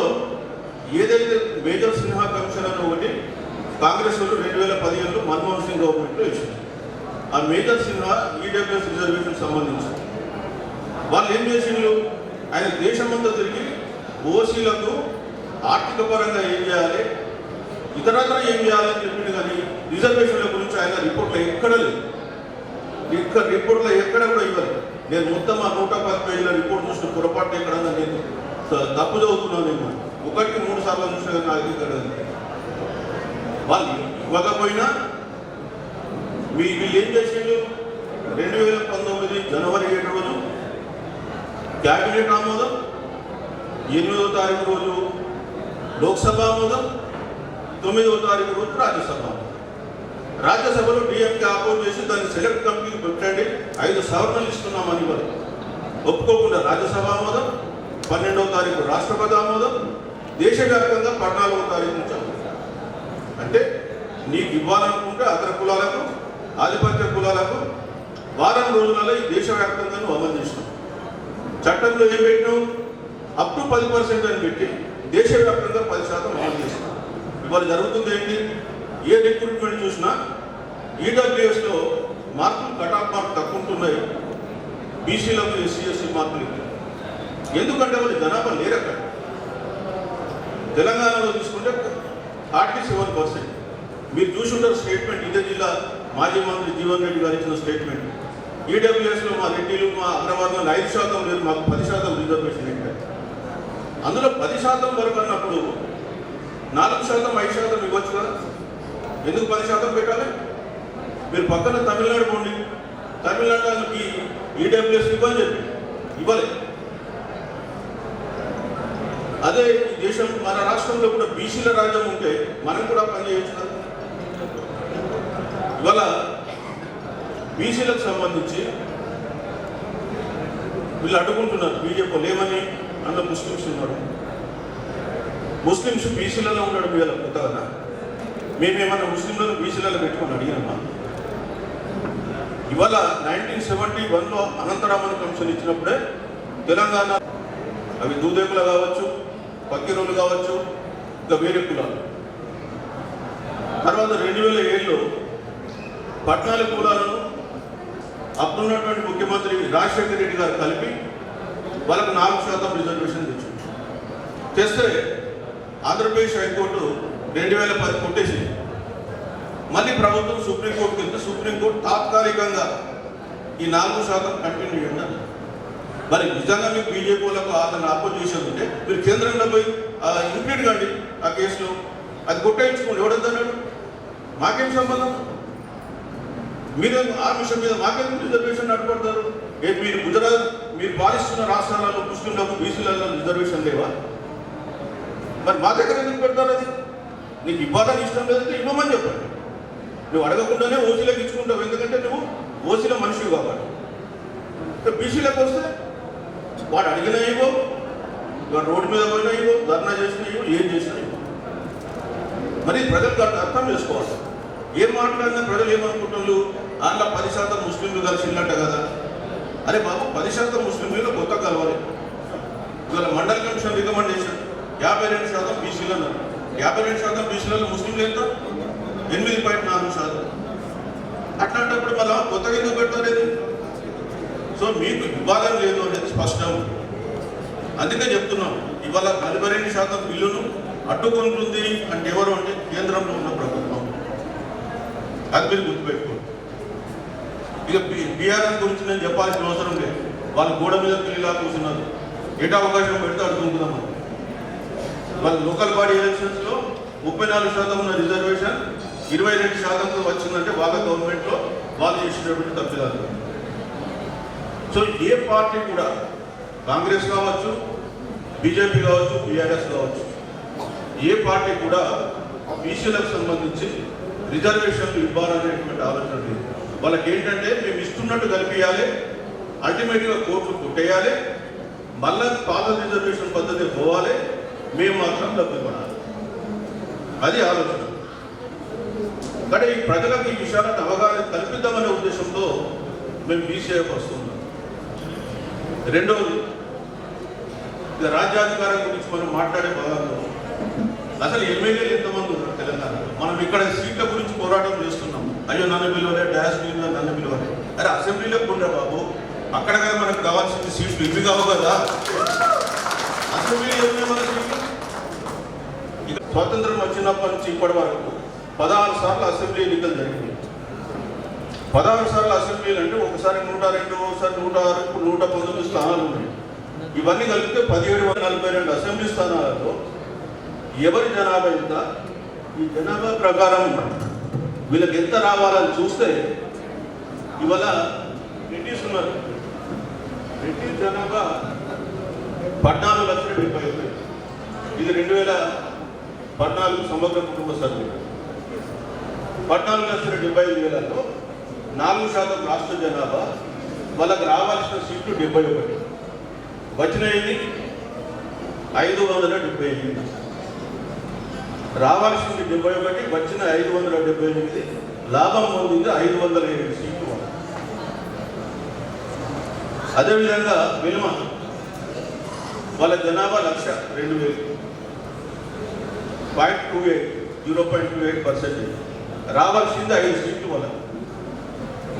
ఏదైతే మేజర్ సిన్హా కమిషన్ అని ఒకటి కాంగ్రెస్ వాళ్ళు 2015లో మన్మోహన్ సింగ్ గవర్నమెంట్లో ఇచ్చింది. ఆ మేజర్ సిన్హా ఈడబ్ల్యూఎస్ రిజర్వేషన్ సంబంధించి వాళ్ళు ఏం చేసిండ్రు, ఆయన దేశమంతా తిరిగి ఓసీలకు ఆర్థిక పరంగా ఏం చేయాలి, ఇతరత్ర ఏం చేయాలని చెప్పింది. కానీ రిజర్వేషన్ల గురించి ఆయన రిపోర్ట్లో ఎక్కడ లేదు. రిపోర్ట్లో ఎక్కడ కూడా ఇవ్వలేదు. నేను మొత్తం ఆ 110 పేజీల రిపోర్ట్ చూసిన పొరపాటు ఎక్కడన్నా నేను తప్పు చదువుతున్నాను. నేను 1-3 సార్లు చూసిన కానీ నాకు ఇక్కడ వాళ్ళు ఇవ్వకపోయినా వీళ్ళు ఏం చేసిండ్రు, 2019 జనవరి 7 రోజు క్యాబినెట్ ఆమోదం, 8వ తారీఖు రోజు లోక్సభ ఆమోదం, 9వ తారీఖు రోజు రాజ్యసభ. రాజ్యసభలో డిఎంకే ఆపోజ్ చేసి దాన్ని సెలెక్ట్ కమిటీకి పెట్టండి, 5 సవరణలు ఇస్తున్నామని వాళ్ళు ఒప్పుకోకుండా రాజ్యసభ ఆమోదం, 12వ తారీఖు రాష్ట్రపతి ఆమోదం, దేశవ్యాప్తంగా 14వ తారీఖు నుంచి ఆమోదం. అంటే నీకు ఇవ్వాలనుకుంటే అగ్ర కులాలకు, ఆధిపత్య కులాలకు వారం రోజులలో ఈ దేశవ్యాప్తంగా నువ్వు అమలు చేసినావు. చట్టంలో ఏం పెట్టినావు? అప్ టు 10% అని పెట్టి దేశవ్యాప్తంగా 10% అమలు చేసినావు. ఇవాళ జరుగుతుంది ఏంటి? ఏ రిక్రూట్మెంట్ చూసినా ఈడబ్ల్యూఎస్లో మార్కులు కటాఫ్ మార్క్ తక్కువ ఉంటున్నాయి, బీసీలకు ఎస్సీ మార్కులు. ఎందుకంటే వాళ్ళు జనాభా లేరు అక్కడ. తెలంగాణలో తీసుకుంటే 47%. మీరు చూసుంటారు స్టేట్మెంట్, ఇదే జిల్లా మాజీ మంత్రి జీవన్ రెడ్డి గారు ఇచ్చిన స్టేట్మెంట్. ఈడబ్ల్యూఎస్లో మా రెడ్డిలు, మా అగ్రవర్ణాలు 5% లేదు, మాకు 10% రిజర్వేషన్ పెట్టారు. అందులో 10% వరకు అన్నప్పుడు 4%, 5% ఇవ్వచ్చు కదా. ఎందుకు 10% పెట్టాలి? మీరు పక్కన తమిళనాడు పోండి, తమిళనాడుకి ఈడబ్ల్యూఎస్ ఇవ్వని చెప్పి ఇవ్వలేదు. అదే ఈ దేశం మన రాష్ట్రంలో కూడా బీసీల రాజ్యం ఉంటే మనం కూడా పనిచేయచ్చు కదా. ఇవాళ బీసీలకు సంబంధించి వీళ్ళు అడ్డుకుంటున్నారు బీజేపీ. ఏమని? అందులో ముస్లిమ్స్ ఉన్నారు, ముస్లిమ్స్ బీసీలలో ఉన్నాడు. వీళ్ళ కొత్తగా మేమేమన్నా ముస్లింలను బీసీలలో పెట్టుకొని అడిగినామా? ఇవాళ 1971లో అనంతరామన్ కమిషన్ ఇచ్చినప్పుడే తెలంగాణ, అవి దూదేకులు కావచ్చు, పక్కిరోలు కావచ్చు, ఇంకా వేరే కులాలు. తర్వాత 2007లో 14 కులాలను అప్పుడున్నటువంటి ముఖ్యమంత్రి రాజశేఖర రెడ్డి గారు కలిపి వాళ్ళకు 4% రిజర్వేషన్ తెస్తే ఆంధ్రప్రదేశ్ హైకోర్టు 2010 కొట్టేసింది. మళ్ళీ ప్రభుత్వం సుప్రీంకోర్టుకి వెళ్తే సుప్రీంకోర్టు తాత్కాలికంగా ఈ 4% కంటిన్యూ చేయండి. మరి నిజంగా మీకు బీజేపీ వాళ్ళకు అతను అపోజిషన్ ఉంటే మీరు కేంద్రంలో పోయి ఇంప్లీట్ కండి ఆ కేసులో, అది కొట్టాయించుకోండి. ఎవడొద్దన్నాడు? మాకేం సంబంధం? మీరు ఆ విషయం మీద మాకెందుకు రిజర్వేషన్ అడ్డుపడతారు? మీరు గుజరాత్, మీరు పాలిస్తున్న రాష్ట్రాలలో ముస్లింలకు, బీసీలలో రిజర్వేషన్ లేవా? మరి మా దగ్గర ఎందుకు పెడతారు? అది నీకు ఇవ్వాలని ఇష్టం లేదంటే ఇవ్వమని చెప్పండి. నువ్వు అడగకుండానే ఓసీలకు ఇచ్చుకుంటావు, ఎందుకంటే నువ్వు ఓసీల మనిషివి కాబట్టి. బీసీలకు వస్తే వాడు అడిగినా ఇవ్వు, వాడు రోడ్డు మీద పోయినా ఇవ్వు, ధర్నా చేసినా ఇవ్వు, ఏం చేసినా ఇవ్వు. మరి ప్రజలకు అర్థం చేసుకోవాలి. ఏం మాట్లాడినా ప్రజలు ఏమనుకుంటున్నారు? అందులో 10% ముస్లింలు కలిసిందట కదా. అరే బాబు, 10% ముస్లింలు కొత్త కలవాలి. ఇవాళ మండల కమిషన్ రికమెండేషన్ 52% బీసీలు అన్నారు. 52% బీసీలలో ముస్లింలు ఎంత? 8.4%. అట్లాంటప్పుడు మళ్ళీ కొత్తగా ఎందుకు పెడతారు? సో మీకు ఇవ్వాలని లేదు అనేది స్పష్టం. అందుకే చెప్తున్నాం, ఇవాళ 42% బిల్లును అడ్డుకుంటుంది అంటే ఎవరు అంటే కేంద్రంలో ఉన్న ప్రభుత్వం. అది మీరు గుర్తుపెట్టుకోండి. ఇక బీఆర్ఎస్ గురించి నేను చెప్పాల్సిన అవసరం లేదు. వాళ్ళు గోడ మీద పిల్లిలా కూర్చున్నారు. ఎటు అవకాశం పెడితే అడుగుతున్నాం. వాళ్ళ లోకల్ బాడీ ఎలక్షన్స్లో 34% ఉన్న రిజర్వేషన్ 22% వచ్చిందంటే వాళ్ళ గవర్నమెంట్లో వాళ్ళు చేసినటువంటి తప్పిదాలు. సో ఏ పార్టీ కూడా, కాంగ్రెస్ కావచ్చు, బీజేపీ కావచ్చు, బీఆర్ఎస్ కావచ్చు, ఏ పార్టీ కూడా బీసీలకు సంబంధించి రిజర్వేషన్లు ఇవ్వాలనేటువంటి ఆలోచన లేదు. వాళ్ళకి ఏంటంటే మేము ఇస్తున్నట్టు కలిపియాలి, అల్టిమేట్గా కోర్టులు కొట్టేయాలి, మళ్ళా పాత రిజర్వేషన్ పద్ధతి పోవాలి, మేము మాత్రం డబ్బు ఇవ్వాలి. అది ఆలోచన. కానీ ఈ ప్రజలకు ఈ విషయాలను అవగాహన కల్పిద్దామనే ఉద్దేశంతో మేము బీసీఐకి వస్తున్నాం. రెండవది, రాజ్యాధికారం గురించి మనం మాట్లాడే భాగంలో అసలు ఎమ్మెల్యేలు ఎంతమంది ఉన్నారు తెలంగాణలో? మనం ఇక్కడ సీట్ల గురించి పోరాటం చేస్తున్నాం. అయ్యో నన్ను పిలవలే, డాష్ మీద నన్ను పిలవలే. అరే అసెంబ్లీలోకి ఉండే బాబు, అక్కడ కదా మనకు కావాల్సిన సీట్లు ఇవి కావు కదా. అసెంబ్లీలో ఏమన్నా మన సీట్లు? ఇక స్వాతంత్రం వచ్చినప్పటి నుంచి ఇప్పటి వరకు 16 సార్లు అసెంబ్లీ ఎన్నికలు జరిగింది. 16 సార్లు అసెంబ్లీలు అంటే ఒకసారి 102, ఒకసారి 106, ఇప్పుడు 119 స్థానాలు ఉన్నాయి. ఇవన్నీ కలిపితే 1742 అసెంబ్లీ స్థానాలలో ఎవరి జనాభా ఎంత, ఈ జనాభా ప్రకారం వీళ్ళకి ఎంత రావాలని చూస్తే ఇవాళ రెడ్డిస్ ఉన్నారు. రెడ్డి జనాభా 14,70,000. ఇది 2014 సమగ్ర కుటుంబ సర్వే. 14,75,000లో 4% రాష్ట్ర జనాభా, వాళ్ళకి రావాల్సిన సీట్లు 71, వచ్చినాయి 578. రావాల్సింది 71, వచ్చిన 578, లాభం పొందింది 507 సీట్లు. అదేవిధంగా విలువ వాళ్ళ జనాభా 1,02,000, 0.28%. రావాల్సింది 5 సీట్లు వాళ్ళకి.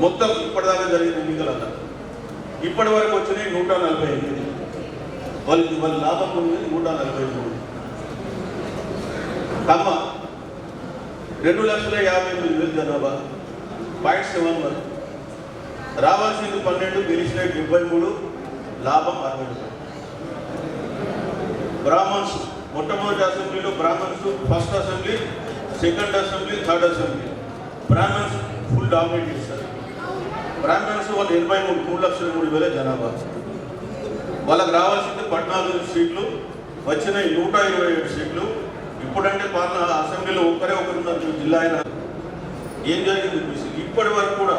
మొత్తం ఇప్పటిదాకా జరిగిన ఎన్నికలన్నా ఇప్పటి వరకు వచ్చినాయి 148. వాళ్ళ లాభం పొందింది 143. కమ్మ 2,58,000 జనాభా, 0.71. రావాల్సింది 12, గెలిచినవి 73, లాభం 60. బ్రాహ్మణ్స్ మొట్టమొదటి అసెంబ్లీలో Brahmans first assembly, second assembly, third assembly Brahmans full dominate చేస్తారు. బ్రాహ్మణ్స్ వాళ్ళు 3,03,000 జనాభా, వాళ్ళకి రావాల్సింది 14 సీట్లు, వచ్చినాయి 127 సీట్లు. ఇప్పుడంటే పాలన అసెంబ్లీలో ఒకరే ఒకరున్నారు జిల్లా అయినా. ఏం జరిగింది బీసీ ఇప్పటి వరకు కూడా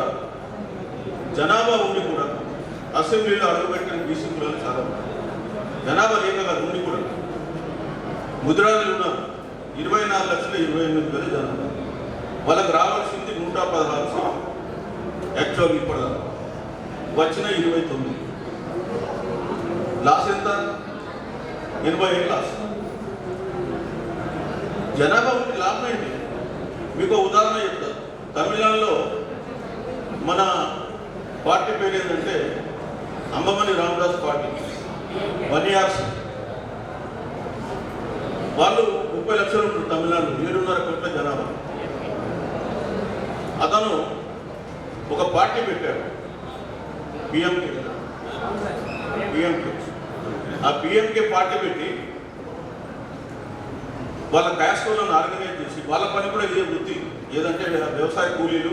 జనాభా ఉండి కూడా అసెంబ్లీలో అడుగుపెట్టిన బీసీ కులాలు చాలా ఉన్నాయి. జనాభా లేక కాదు, ఉండి కూడా ముద్రాలు ఉన్నారు. 24,28,000 జనాభా, వాళ్ళకి రావాల్సింది 116 సీట్లు. యాక్చువల్ ఇప్పటిదాకా వచ్చిన 29. లాస్ ఎంత? 87 లాస్. జనాభా ఉంటే లాభం ఏంటి? మీకు ఉదాహరణ చెప్తా. తమిళనాడులో మన పార్టీ పేరు ఏంటంటే అంబమణి రామదాస్ పార్టీ, బనియార్స్. వాళ్ళు 30 లక్షలు ఉంటారు తమిళనాడులో, 7.5 కోట్ల జనాభా. అతను ఒక పార్టీ పెట్టాడు, పిఎంకే. ఆ పిఎంకే పార్టీ పెట్టి వాళ్ళ క్యాస్ట్లను ఆర్గనైజ్ చేసి, వాళ్ళ పని కూడా ఇదే వృత్తి, ఏదంటే వ్యవసాయ కూలీలు,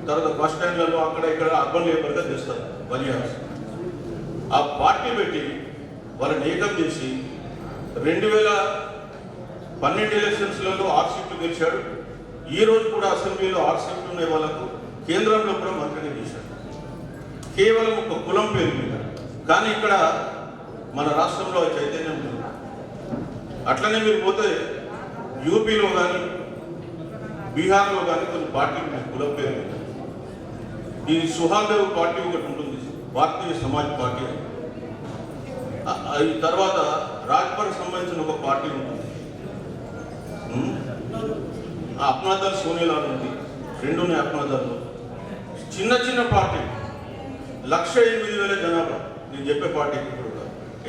తర్వాత బస్ స్టాండ్లలో అక్కడ ఇక్కడ అర్బన్ లేబర్గా చేస్తారు బనియార్స్. ఆ పార్టీ పెట్టి వాళ్ళని ఏకం చేసి 2012 ఎలక్షన్స్లలో 6 సీట్లు గెలిచాడు. ఈ రోజు కూడా అసెంబ్లీలో 6 సీట్లు ఉన్నాయి వాళ్ళకు. కేంద్రంలో కూడా మంత్రిగా చేశాడు, కేవలం ఒక కులం పేరు మీద. కానీ ఇక్కడ మన రాష్ట్రంలో చైతన్యం ఉంది. అట్లనే మీరు పోతే యూపీలో కానీ బీహార్లో కానీ కొన్ని పార్టీలు ఉన్నాయి కులం పేరు మీద. ఈ సుహాల్దేవ్ పార్టీ ఒకటి ఉంటుంది, భారతీయ సమాజ్ పార్టీ. ఈ తర్వాత రాజ్పర్కి సంబంధించిన ఒక పార్టీ ఉంటుంది, అప్నాదల్ సోనియాలాల్ ఉంది, 2 ఉన్నాయి అప్నాదల్లో. చిన్న చిన్న పార్టీ, 1,08,000 జనాభా. నేను చెప్పే పార్టీ ఇప్పుడు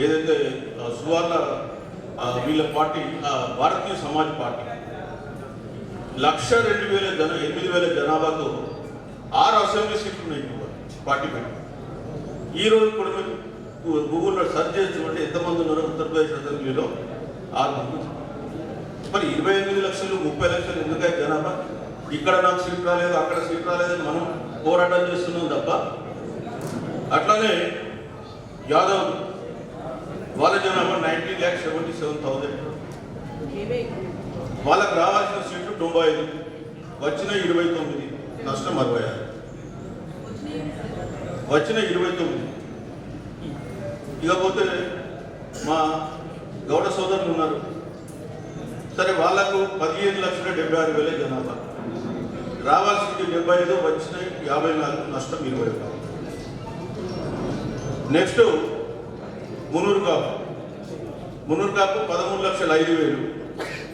ఏదైతే సువర్ణ వీళ్ళ పార్టీ భారతీయ సమాజ్ పార్టీ, 1,02,000 జనాభాతో 6 అసెంబ్లీ సీట్లు ఉన్నాయి పార్టీ పెట్టి. ఈ రోజు కూడా మీరు గూగుల్లో సెర్చ్ చేస్తుంటే ఎంతమంది ఉన్నారో ఉత్తరప్రదేశ్ అసెంబ్లీలో 6 మంది. మరి 28 లక్షలు 30 లక్షలు ఎందుకంటే జనాభా? ఇక్కడ నాకు సీట్ రాలేదు, అక్కడ సీట్ రాలేదని మనం పోరాటం చేస్తున్నాం తప్ప. అట్లానే యాదవ్ వాళ్ళ జనాభా 19,77,000, వాళ్ళకు రావాల్సిన సీట్లు 95, వచ్చిన 29, నష్టం 66. వచ్చిన 29. ఇకపోతే మా గౌడ సోదరులు ఉన్నారు, సరే వాళ్ళకు 15,76,000 జనాభా, రావాల్సింది 75, వచ్చిన 54, నష్టం 21. నెక్స్ట్ మునూరు కాపు 13,05,000,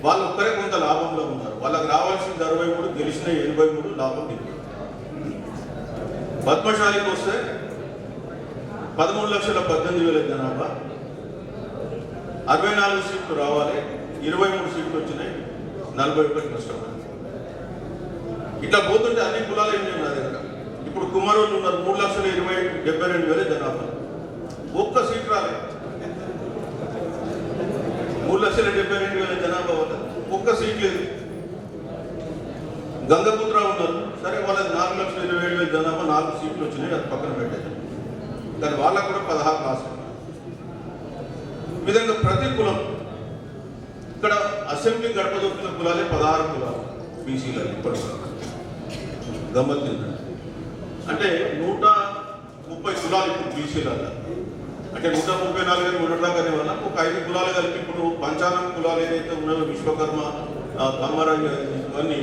వాళ్ళు ఒక్కరే కొంత లాభంలో ఉన్నారు. వాళ్ళకి రావాల్సింది 63, గెలిచిన 83, లాభం 20. పద్మశాలికి వస్తే 13,18,000 జనాభా, 64 సీట్లు రావాలి, 23 సీట్లు వచ్చినాయి, 41 నష్టం. ఇట్లా పోతుంటే అన్ని కులాలు ఏం నా దగ్గర. ఇప్పుడు కుమారోళ్ళు ఉన్నారు, 3,72,000 జనాభా, ఒక్క సీట్ రాలేదు. 3,72,000 జనాభా వల్ల ఒక్క సీట్ లేదు. గంగపుత్ర ఉన్నారు, సరే వాళ్ళకి 4,27,000 జనాభా, 4 సీట్లు వచ్చినాయి, అది పక్కన పెట్టారు. కానీ వాళ్ళకు కూడా 16 లాస్ట్. ఈ విధంగా ప్రతి కులం ఇక్కడ అసెంబ్లీ గడప దొరికిన కులాలే 16 కులాలు బీసీలలో ఇప్పటి గమ్మత్ అంటే 130 కులాలు ఇప్పుడు బీసీలలో. అంటే 134 ఉండడాకనే వల్ల ఒక 5 కులాలు కలిపి ఇప్పుడు పంచాంగ కులాలు ఏదైతే ఉన్నాయో విశ్వకర్మ కమ్మర ఇవన్నీ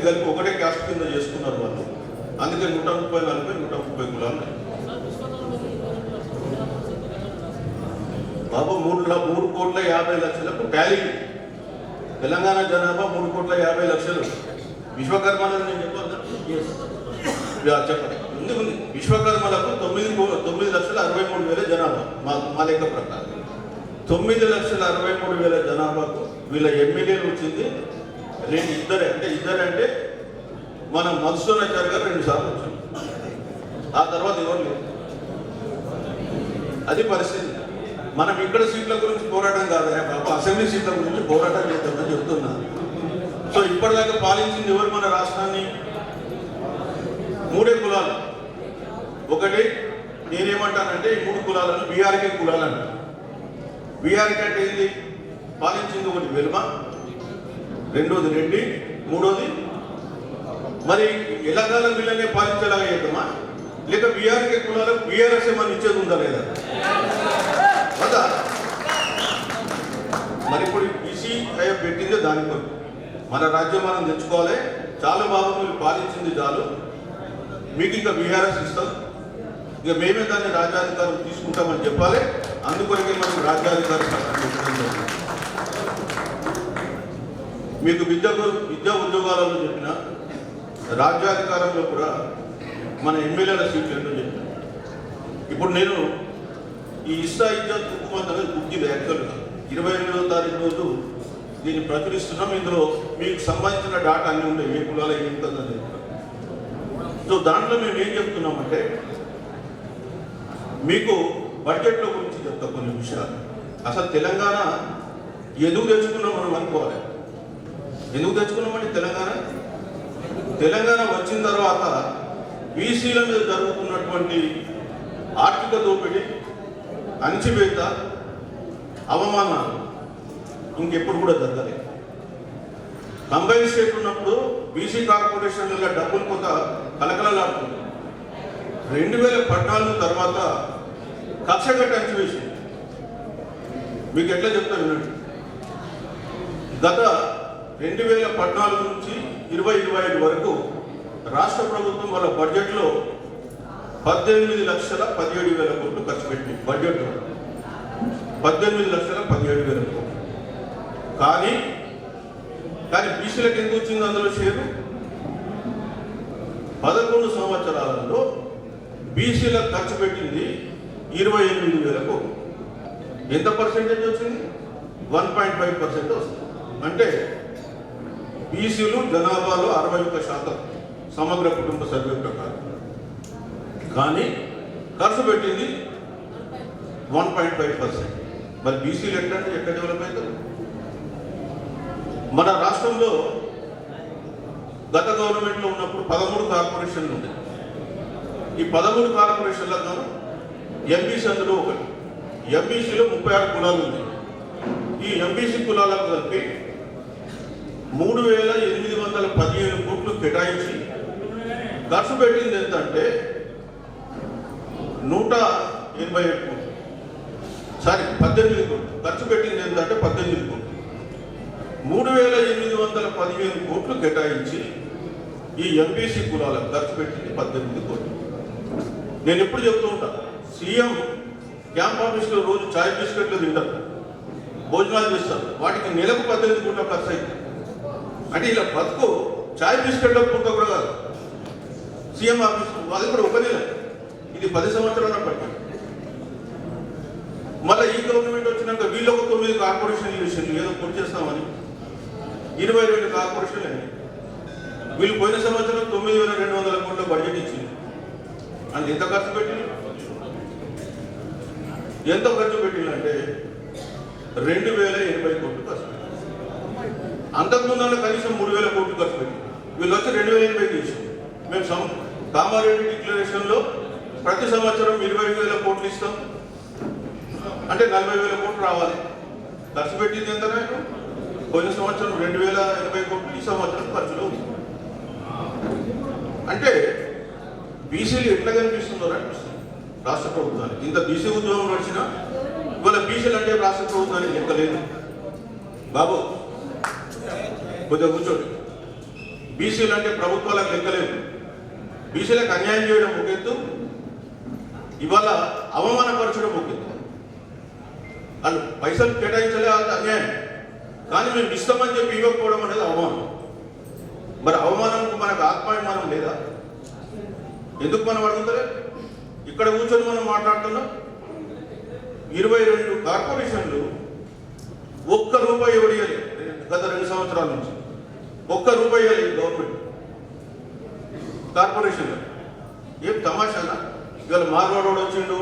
కలిపి ఒకటే క్యాస్ట్ కింద చేసుకున్నారు వాళ్ళు. అందుకే 130 కులాలు. బాబు 3,50,00,000 టాలీ. తెలంగాణ జనాభా 3,50,00,000. విశ్వకర్మలను నేను చెప్పాను చెప్పండి ఎందుకు విశ్వకర్మలకు 9,63,000 జనాభా మా లెక్క ప్రకారం 9,63,000 జనాభాకు వీళ్ళ ఎమ్మెల్యేలు వచ్చింది ఇద్దరే అంటే మన మధుసూదనాచారి గారు 2 సార్లు వచ్చారు. ఆ తర్వాత ఎవరు లేదు. అది పరిస్థితి. మనం ఇక్కడ సీట్ల గురించి పోరాటం కాదు బాబు, అసెంబ్లీ సీట్ల గురించి పోరాటం చేద్దామని చెప్తున్నా. సో ఇప్పటిదాకా పాలించింది ఎవరు మన రాష్ట్రాన్ని? 3 కులాలు. ఒకటి నేనేమంటానంటే ఈ 3 కులాలను బీఆర్కే కులాలు అంటారు. బీఆర్కే అంటే ఏంది? పాలించింది ఒకటి వెలుమ, రెండోది రెడ్డి, మూడోది మరి ఎలాగాలం వీళ్ళనే పాలించేలాగా చేద్దామా లేక బీఆర్కే కులాలకు బీఆర్ఎస్ ఏమని ఇచ్చేది ఉందా లేదా? కదా మరి ఇప్పుడు బీసీ పెట్టిందే దాని కొరకు మన రాజ్యం మనం తెచ్చుకోవాలి. చాలా బాగా మీరు పాలించింది చాలు, మీకు ఇంకా బీఆర్ఎస్ ఇస్తాం, ఇక మేమే దాన్ని రాజ్యాధికారం తీసుకుంటామని చెప్పాలి. అందుకొరకే మనం రాజ్యాధికార మీకు విద్యా ఉద్యోగాలలో చెప్పిన రాజ్యాధికారంలో కూడా మన ఎమ్మెల్యేల సీట్లు ఏంటో చెప్పిన. ఇప్పుడు నేను ఈ ఇజ్జత్ హుకుమత్ అనేది బుక్కింది. యాక్చువల్గా 28వ తారీఖు రోజు దీన్ని ప్రచురిస్తున్నాం. ఇందులో మీకు సంబంధించిన డాటా అన్నీ ఉన్నాయి, ఏ కులాల ఏంటనేది. సో దాంట్లో మేము ఏం చెప్తున్నామంటే మీకు బడ్జెట్ల గురించి చెప్తా కొన్ని విషయాలు. అసలు తెలంగాణ ఎందుకు తెచ్చుకున్నాం మనం అనుకోవాలి. ఎందుకు తెచ్చుకున్నామంటే తెలంగాణ వచ్చిన తర్వాత బీసీల మీద జరుగుతున్నటువంటి ఆర్థిక దోపిడీ, అణచివేత, అవమానాలు ఇంకెప్పుడు కూడా జరగలేదు. కంబైన్ స్టేట్ ఉన్నప్పుడు బీసీ కార్పొరేషన్ల డబ్బులు కొంత కలకలలాడుతుంది. 2014 తర్వాత కక్షగట్ట అణచివేసింది. మీకు ఎట్లా చెప్తాను వినండి. గత 2014 నుంచి 2025 వరకు రాష్ట్ర ప్రభుత్వం వాళ్ళ బడ్జెట్లో 18,17,000 కోట్లు ఖర్చు పెట్టింది. బడ్జెట్లో 18,17,000 కోట్లు. కానీ బీసీలకు ఎంత వచ్చింది అందులో షేరు? 11 సంవత్సరాలలో బీసీలకు ఖర్చు పెట్టింది 28,000 కోట్లు. ఎంత పర్సెంటేజ్ వచ్చింది? 1.5% వస్తుంది. అంటే బీసీలు జనాభాలో 61% సమగ్ర కుటుంబ సర్వే ప్రకారం. కానీ ఖర్చు పెట్టింది 1.5%. మరి బీసీలు ఎక్కడ డెవలప్ అవుతారు? మన రాష్ట్రంలో గత గవర్నమెంట్లో ఉన్నప్పుడు 13 కార్పొరేషన్లు ఉన్నాయి. ఈ 13 కార్పొరేషన్లకు గాను ఎంబీసీ అందులో ఒకటి. ఎంబీసీలో 36 కులాలు ఉన్నాయి. ఈ ఎంబీసీ కులాలకు కలిపి 3,815 కోట్లు కేటాయించి ఖర్చు పెట్టింది ఎంత అంటే 187 కోట్లు. 18 కోట్లు. ఖర్చు పెట్టింది ఎంత అంటే 18 కోట్లు. 3,815 కోట్లు కేటాయించి ఈ ఎంబీసీ కులాలకు ఖర్చు పెట్టింది 18 కోట్లు. నేను ఎప్పుడు చెప్తూ ఉంటాను, సీఎం క్యాంప్ ఆఫీస్లో రోజు చాయ్ బిస్కెట్లు తింటారు, భోజనాలు చేస్తారు, వాటికి నెలకు 18 కోట్ల ఖర్చు అయింది. అంటే ఇలా బతుకు చాయ్ బిస్కెట్ల పూట కూడా కాదు. సీఎం ఆఫీస్ అది కూడా ఒక నెల, ఇది 10 సంవత్సరాల పట్టింది. మళ్ళీ ఈ గవర్నమెంట్ వచ్చినాక వీళ్ళొక 9 కార్పొరేషన్లు చేసింది, ఏదో పూర్తి చేస్తామని 22 కార్పొరేషన్లు అయినాయి. వీళ్ళు పోయిన సంవత్సరం 9,200 కోట్ల బడ్జెట్ ఇచ్చింది. అంటే ఎంత ఖర్చు పెట్టింది? ఎంత ఖర్చు పెట్టిందంటే 2,080 కోట్లు ఖర్చు పెట్టింది. అంతకుముందు కనీసం 3,000 కోట్లు ఖర్చు పెట్టింది. వీళ్ళు వచ్చి 2,080 చేసింది. మేము కామారెడ్డి డిక్లరేషన్లో ప్రతి సంవత్సరం 20,000 కోట్లు ఇస్తాం అంటే 40,000 కోట్లు రావాలి. ఖర్చు పెట్టింది ఎంత? పోయిన సంవత్సరం 2,080 కోట్లు, ఈ సంవత్సరం ఖర్చులో ఉంది. అంటే బీసీలు ఎట్లా కనిపిస్తుందో అనిపిస్తుంది రాష్ట్ర ప్రభుత్వానికి. ఇంత బీసీ ఉద్యమం నడిచినా ఇవాళ బీసీలు అంటే రాష్ట్ర ప్రభుత్వానికి లెక్క లేదు. బాబు కొద్దిగా కూర్చోండి. బీసీలు అంటే ప్రభుత్వాలకు లెక్కలేదు. బీసీలకు అన్యాయం చేయడం ఒక ఎత్తు, ఇవాళ అవమానపరచడం ఒక ఎత్తు. వాళ్ళు పైసలు కేటాయించలే, అది అన్యాయం. కానీ మేము ఇస్తామని చెప్పి ఇవ్వకపోవడం అనేది అవమానం. మరి అవమానంకు మనకు ఆత్మాభిమానం లేదా? ఎందుకు మనం అడుగుతారే? ఇక్కడ కూర్చొని మనం మాట్లాడుతున్నాం. 22 కార్పొరేషన్లు ఒక్క రూపాయి ఇవ్వలేదు గత 2 సంవత్సరాల నుంచి. ఒక్క రూపాయి ఇవ్వలేదు గవర్నమెంట్ కార్పొరేషన్లో. ఏం తమాషానా? ఇవాళ మార్వాడోడు వచ్చిండు,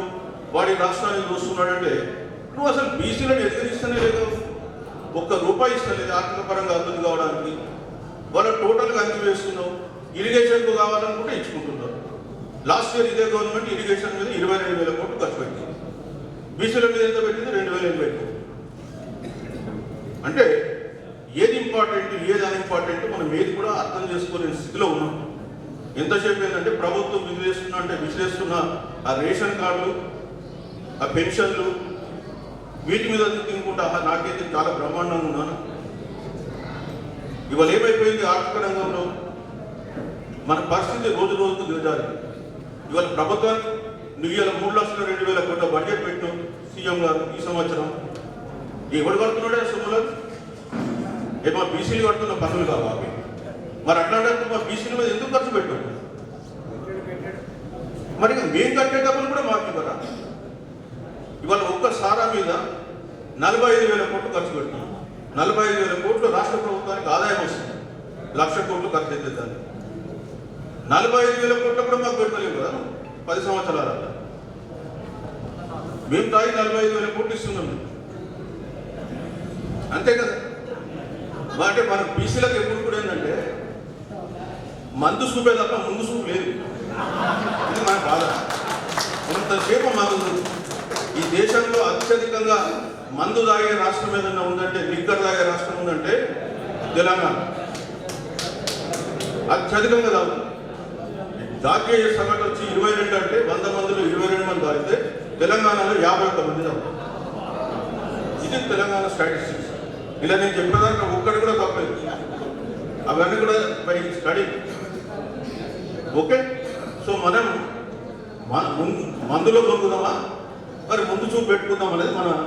వాడి రాష్ట్రాన్ని చూస్తున్నాడంటే నువ్వు అసలు బీసీలను ఎదిరిస్తూనే లేదు. ఒక్క రూపాయి ఇస్తలేదు ఆర్థిక పరంగా అభివృద్ధి కావడానికి. వాళ్ళు టోటల్గా అందివేస్తున్నావు. ఇరిగేషన్కు కావాలనుకుంటే ఇచ్చుకుంటున్నారు. లాస్ట్ ఇయర్ ఇదే గవర్నమెంట్ ఇరిగేషన్ మీద 22,000 కోట్లు ఖర్చు పెట్టింది. బీసీల మీద ఎంత పెట్టింది? 2,080 కోట్లు. అంటే ఏది ఇంపార్టెంట్, ఏది అన్ఇంపార్టెంట్ మనం ఏది కూడా అర్థం చేసుకునే స్థితిలో ఉన్నాం. ఎంతసేపు ఏంటంటే ప్రభుత్వం విసిరేస్తున్న ఆ రేషన్ కార్డులు, ఆ పెన్షన్లు, వీటి మీద తినుకుంటా నాకైతే చాలా బ్రహ్మాండంగా ఉన్నాను. ఇవాళ ఏమైపోయింది ఆర్థిక రంగంలో మన పరిస్థితి రోజు రోజుకు దిగజారి. ఇవాళ ప్రభుత్వానికి నువ్వు ఇవాళ 3,02,000 కోట్ల బడ్జెట్ పెట్టావు సీఎం గారు ఈ సంవత్సరం. ఎవడు కడుతున్నాడే సొమ్ములు? మా బీసీలు కడుతున్న పనులు కావాలి. మరి అట్లాంటి మా బీసీల మీద ఎందుకు ఖర్చు పెట్టాం? మరి మేము కట్టే డబ్బులు కూడా మాకు ఇవ్వరా? ఇవాళ ఒక్క సారా మీద 45,000 కోట్లు ఖర్చు పెడుతున్నాం. 45,000 కోట్లు రాష్ట్ర ప్రభుత్వానికి ఆదాయం వస్తుంది. 1,00,000 కోట్లు ఖర్చు అయితే దాన్ని 45,000 కోట్లు కూడా మాకు పెడతలేవు కదా 10 సంవత్సరాల. మేము తాగి 45,000 కోట్లు ఇస్తున్నాం అంతే కదా. అంటే మన బీసీలకు ఎప్పుడు కూడా ఏంటంటే మందు చూపే తప్ప ముందు చూపు లేదు. ఇది మన బాధ. కొంతసేపు మాకు ఈ దేశంలో అత్యధికంగా మందు తాగే రాష్ట్రం ఏదన్నా ఉందంటే, లిక్కర్ తాగే రాష్ట్రం ఉందంటే తెలంగాణ. అత్యధికంగా తాగుతుంది. జాతీయ సగటు వచ్చి 22 అంటే 100 మందిలో 22 మంది తాగితే తెలంగాణలో 51 మంది తాగుతారు. ఇది తెలంగాణ స్టాటిస్టిక్స్. ఇలా నేను చెప్పేదానికి ఒక్కటి కూడా తప్పలేదు. అవన్నీ కూడా బై స్టడీ. ఓకే, సో మనం మందులో పొందుదామా, మరి ముందు చూపు పెట్టుకుందాం అనేది మనం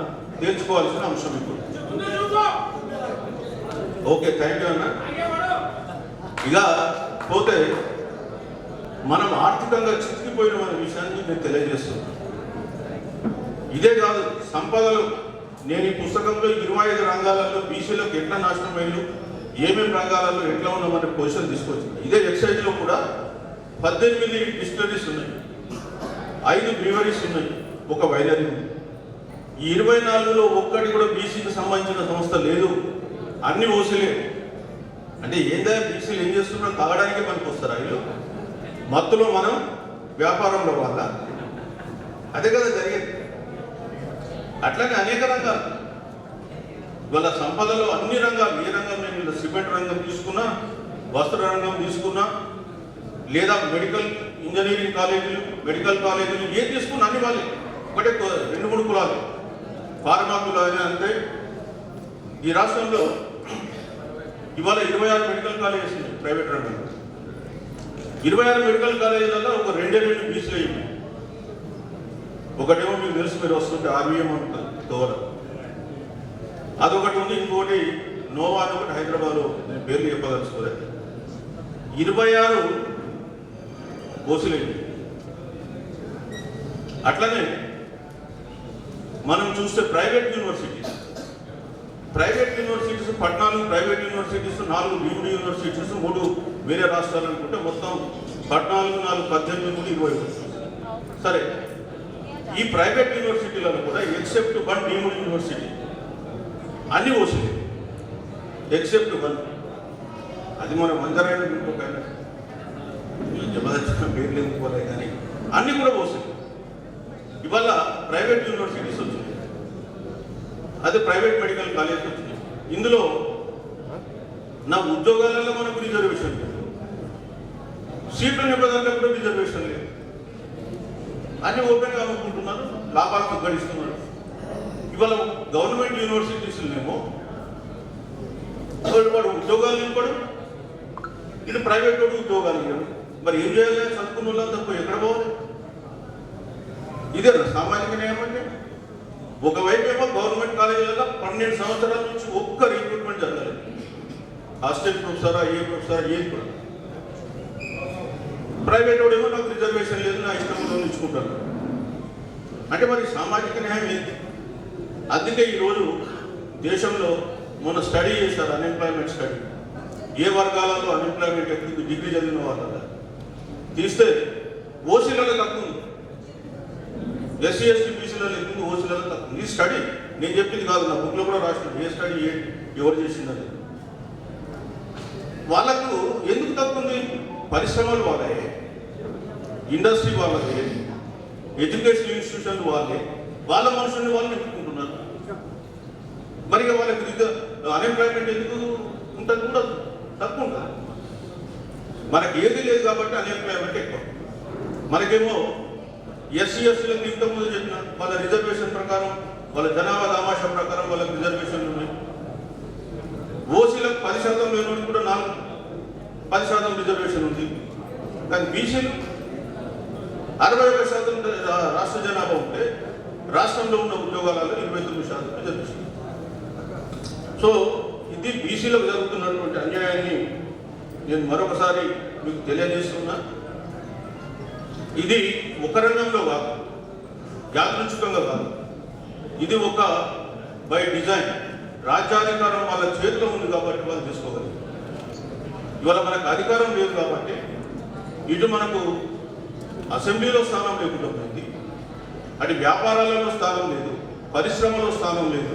నేర్చుకోవాల్సిన అంశం ఇప్పుడు. ఓకే, థ్యాంక్ యూ అన్న. ఇక పోతే మనం ఆర్థికంగా చిక్కిపోయిన మన విషయాన్ని నేను తెలియజేస్తున్నాను. ఇదే కాదు, సంపదలు నేను ఈ పుస్తకంలో 25 రంగాలలో బీసీలకు ఎట్లా నాశనం అయ్యారు, ఏమేమి రంగాలలో ఎట్లా ఉన్నామనే పొజిషన్ తీసుకొచ్చింది. ఇదే వెబ్సైట్లో కూడా 18 డిస్టిలరీస్ ఉన్నాయి, 5 బ్రీవరీస్ ఉన్నాయి, ఒక వైనరీ ఉంది. ఈ 24లో ఒక్కటి కూడా బీసీకి సంబంధించిన సంస్థ లేదు. అన్ని ఓసీలే. అంటే ఏందా బీసీలు ఏం చేస్తున్నా తాగడానికే పనికి వస్తారు. వీళ్ళు మత్తులో మనం వ్యాపారంలో వాళ్ళ అదే కదా జరిగేది. అట్లానే అనేక రంగాలు ఇవాళ సంపదలో అన్ని రంగాలు, ఏ రంగం నేను సిమెంట్ రంగం తీసుకున్నా, వస్త్ర రంగం తీసుకున్నా, లేదా మెడికల్ ఇంజనీరింగ్ కాలేజీలు, మెడికల్ కాలేజీలు ఏం తీసుకున్నా అన్ని వాళ్ళే. ఒకటే 2-3 కులాలు. ఫార్మా కులాలు అంటే ఈ రాష్ట్రంలో ఇవాళ 26 మెడికల్ కాలేజెస్ ఉన్నాయి ప్రైవేట్ రంగంలో. 26 మెడికల్ కాలేజీలలో ఒక 2 బీసీలు అయ్యింది. ఒకటేమో మీకు తెలుసు, మీరు వస్తుంటే ఆర్వీఎం ఉంటుంది దోర, అదొకటి ఉంది. ఇంకోటి నోవా అని ఒకటి హైదరాబాద్లో, నేను పేర్లు చెప్పదలుచుకోలేదు. 26 ఓసీలైంది. అట్లనే మనం చూస్తే private universities 14 private universities, 4 deemed universities, 3 వేరే రాష్ట్రాలు అనుకుంటే మొత్తం 14, 4, 18, 20. సరే, ఈ ప్రైవేట్ యూనివర్సిటీలలో కూడా ఎక్సెప్ట్ 1 డీమ్డ్ యూనివర్సిటీ అన్ని ఓసీలే, ఎక్సెప్ట్ 1. అది మన మంజరైన ఇంకొక జబర్దస్త్ పేర్లు ఎందుకోలే, కానీ అన్ని కూడా ఓసీలే. ఇవాళ ప్రైవేట్ యూనివర్సిటీస్ వచ్చినాయి, అదే ప్రైవేట్ మెడికల్ కాలేజ్ వచ్చినాయి. ఇందులో నా ఉద్యోగాలలో మనకు రిజర్వేషన్ లేదు, సీట్ల నిబంధనలు కూడా రిజర్వేషన్ లేదు. అన్ని ఓపెన్గా అనుకుంటున్నారు, లాభాలతో గడిస్తున్నారు. ఇవాళ గవర్నమెంట్ యూనివర్సిటీస్లోనేమో వాడు ఉద్యోగాలు నింపడు, ఇది ప్రైవేట్ వాడు ఉద్యోగాలు ఇవ్వడు. మరి ఏం చేయాలి? చదువుకున్న వాళ్ళంతా పోయి ఎక్కడ పోవాలి? ఇదే సామాజిక న్యాయం అంటే. ఒకవైపు ఏమో గవర్నమెంట్ కాలేజీలలో 12 సంవత్సరాల నుంచి ఒక్క రిక్రూట్మెంట్ జరగలేదు, హాస్టల్ ప్రొఫెసరా ఏ ప్రొఫెసర్ ఏది కూడా. ప్రైవేట్ వాడు ఏమో నాకు రిజర్వేషన్ లేదు, నా ఇష్టంలో ఉంచుకుంటాను అంటే మరి సామాజిక న్యాయం ఏంటి? అందుకే ఈరోజు దేశంలో మొన్న స్టడీ చేశారు, అన్ఎంప్లాయ్మెంట్ స్టడీ. ఏ వర్గాలలో అన్ఎంప్లాయ్మెంట్ ఎక్కువ, డిగ్రీ చదివిన వాళ్ళ తీస్తే ఓసీలలో తక్కువ ఉంది, ఎస్సీ ఎస్టీ బీసీలలో ఎక్కువ, ఓసీలలో తక్కువ. ఈ స్టడీ నేను చెప్పింది కాదు, నా బుక్లో కూడా రాసినాను. ఏ స్టడీ ఎవరు చేసిందని. వాళ్ళకు ఎందుకు తక్కువ ఉంది? పరిశ్రమలు వాళ్ళే, ఇండస్ట్రీ వాళ్ళే, ఎడ్యుకేషన్ ఇన్స్టిట్యూషన్లు వాళ్ళే, వాళ్ళ మనుషుల్ని వాళ్ళు నింపుకుంటున్నారు. మరి వాళ్ళకి అన్ఎంప్లాయ్మెంట్ ఎందుకు ఉంటుంది? కూడా తక్కువ ఉంటుంది. మనకి ఏది లేదు కాబట్టి అన్ఎంప్లాయ్మెంట్ ఎక్కువ. మనకేమో ఎస్సీ ఎస్టీలకు ఇంతకుముందు చెప్పిన వాళ్ళ రిజర్వేషన్ ప్రకారం, వాళ్ళ జనాభా దామాషా ప్రకారం వాళ్ళకి రిజర్వేషన్లు ఉన్నాయి. ఓసీలకు 10% లేని కూడా 10% రిజర్వేషన్ ఉంది. కానీ బీసీలు 61% రాష్ట్ర జనాభా ఉంటే రాష్ట్రంలో ఉన్న ఉద్యోగాలలో 29% రిజర్వేషన్. సో ఇది బీసీలకు జరుగుతున్నటువంటి అన్యాయాన్ని నేను మరొకసారి మీకు తెలియజేస్తున్నా. ఇది ఒక రంగంలో కాదు, యాదృచ్ఛికంగా కాదు, ఇది ఒక బై డిజైన్. రాజ్యాధికారం వాళ్ళ చేతిలో ఉంది కాబట్టి వాళ్ళు తీసుకోగలరు. ఇవాళ మనకు అధికారం లేదు కాబట్టి ఇటు మనకు అసెంబ్లీలో స్థానం లేకుండా పోయింది, అటు వ్యాపారాలలో స్థానం లేదు, పరిశ్రమలో స్థానం లేదు,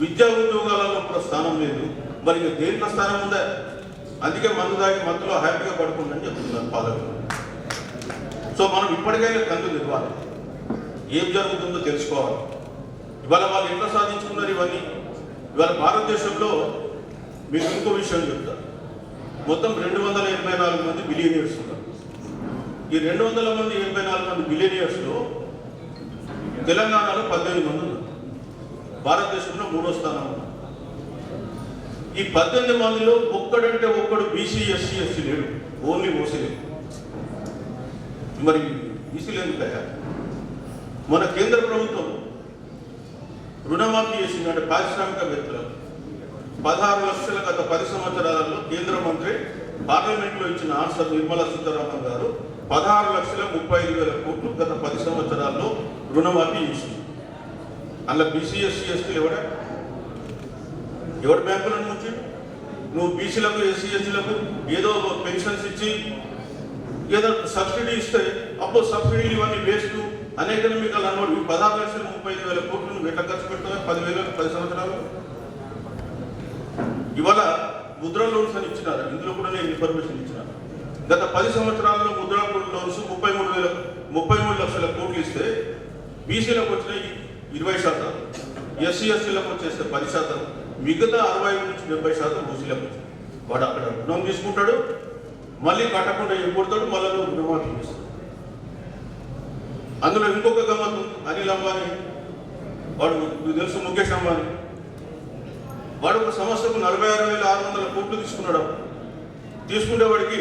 విద్యా ఉద్యోగాలలో కూడా స్థానం లేదు. మరి ఇక దేంట్లో స్థానం ఉందా? అందుకే మందు దాగి మత్తులో హ్యాపీగా పడుకుందని చెప్తున్నారు పాలకులు. సో మనం ఇప్పటికైనా కళ్ళు తెరవాలి, ఏం జరుగుతుందో తెలుసుకోవాలి. ఇవాళ వాళ్ళు ఎట్లా సాధించుకున్నారు ఇవన్నీ? ఇవాళ భారతదేశంలో మీకు ఇంకో విషయం చెప్తారు. మొత్తం 284 మంది బిలియనియర్స్ ఉన్నారు. ఈ 284 మంది బిలియనియర్స్లో తెలంగాణలో 18 మంది ఉన్నారు. భారతదేశంలో 3వ స్థానం ఉన్నారు. ఈ 18 మందిలో ఒక్కడంటే ఒక్కడు బీసీ ఎస్సీ ఎస్టీ లేడు, ఓన్లీ ఓసీ లేదు. మరి బీసీలు ఎందుకయ్యా? మన కేంద్ర ప్రభుత్వం రుణమాఫీ చేసిందంటే పారిశ్రామికవేత్తలకు 16 లక్షల గత 10 సంవత్సరాలలో కేంద్ర మంత్రి పార్లమెంట్లో ఇచ్చిన ఆన్సర్ నిర్మలా సీతారామన్ గారు 16,35,000 కోట్లు గత 10 సంవత్సరాల్లో రుణమాఫీ చేసింది. అందులో బీసీ ఎస్సీ ఎస్టీలు ఎవరు బ్యాంకుల నుంచి? నువ్వు బీసీలకు ఎస్సీ ఎస్టీలకు ఏదో పెన్షన్స్ ఇచ్చి ఏదో సబ్సిడీ ఇస్తే అప్పుడు సబ్సిడీలు ఇవన్నీ వేస్ట్ అనేక మీకు అన్నమాట. 16,35,000 కోట్లు నువ్వు ఎట్లా ఖర్చు పెడతావు 10 సంవత్సరాలు? ఇవాళ ముద్రా లోన్స్ అని ఇచ్చినారు, ఇందులో కూడా నేను ఇన్ఫర్మేషన్ ఇచ్చినాను. గత 10 సంవత్సరాల్లో ముద్రా లోన్స్ 33 లక్షల కోట్లు ఇస్తే బీసీలకు వచ్చినాయి 20%, ఎస్సీ ఎస్టీలకు వచ్చేస్తే 10%, మిగతా 65 నుంచి 70% ఓసీలకు వచ్చింది. వాడు అక్కడ రుణం తీసుకుంటాడు, మళ్ళీ కట్టకుండా ఏం కొడతాడు, మళ్ళీ రుణమాఫీ చేస్తాడు. అందులో ఇంకొక గమ్మత్తు, అనిల్ అంబానీ వాడు మీకు తెలుసు, ముఖేష్ అంబానీ వాడు ఒక సంస్థకు 46,600 కోట్లు తీసుకున్నాడు. తీసుకుంటే వాడికి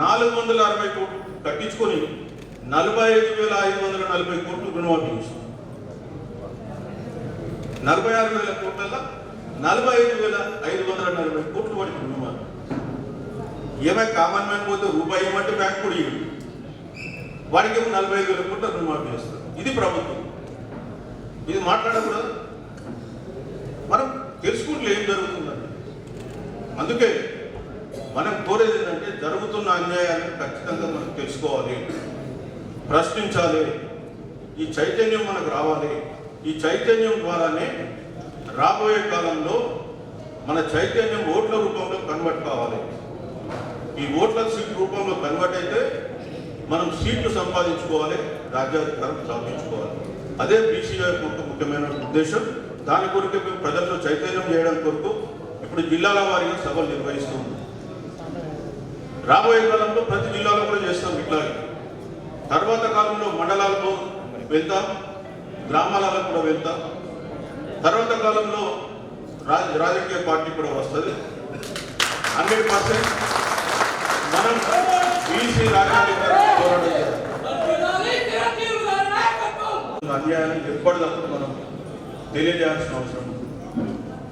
460 కోట్లు కట్టించుకొని 45,540 కోట్లు రుణమాఫీ చేస్తుంది. 46,000 కోట్ల 45,540 కోట్లు వాడికి రుణమాఫీ. ఏమై కామన్ మ్యాన్ పోతే రూపాయి ఇవ్వమంటే బ్యాంక్ కూడా ఇవ్వడు, వాడికి ఏమో 45,000 కోట్ల రుణమాఫీ చేస్తారు. ఇది ప్రభుత్వం. ఇది మాట్లాడకూడదు. మనం తెలుసుకుంటే ఏం జరుగుతుందండి. అందుకే మనం కోరేది ఏంటంటే జరుగుతున్న అన్యాయాన్ని ఖచ్చితంగా మనం తెలుసుకోవాలి, ప్రశ్నించాలి. ఈ చైతన్యం మనకు రావాలి. ఈ చైతన్యం ద్వారానే రాబోయే కాలంలో మన చైతన్యం ఓట్ల రూపంలో కన్వర్ట్ కావాలి. ఈ ఓట్ల సీట్ రూపంలో కన్వర్ట్ అయితే మనం సీట్లు సంపాదించుకోవాలి, రాజ్యాధికారం స్థాపించుకోవాలి. అదే బీసీ కొరకు ముఖ్యమైన ఉద్దేశం. దాని కొరకు మేము ప్రజల్లో చైతన్యం చేయడం కొరకు ఇప్పుడు జిల్లాల వారీగా సభలు నిర్వహిస్తుంది. రాబోయే కాలంలో ప్రతి జిల్లాలో కూడా చేస్తాం ఇట్లాగే. తర్వాత కాలంలో మండలాలకు వెళ్తాం, గ్రామాలలో కూడా వెళ్తాం. తర్వాత కాలంలో రాజకీయ పార్టీ కూడా వస్తుంది. 100% మనం బీసీ రాజ్యాధికారం పోరాటం చేయాలి. అన్యాయాన్ని ఎప్పటికప్పుడు మనం తెలియజేయాల్సిన అవసరం ఉంది.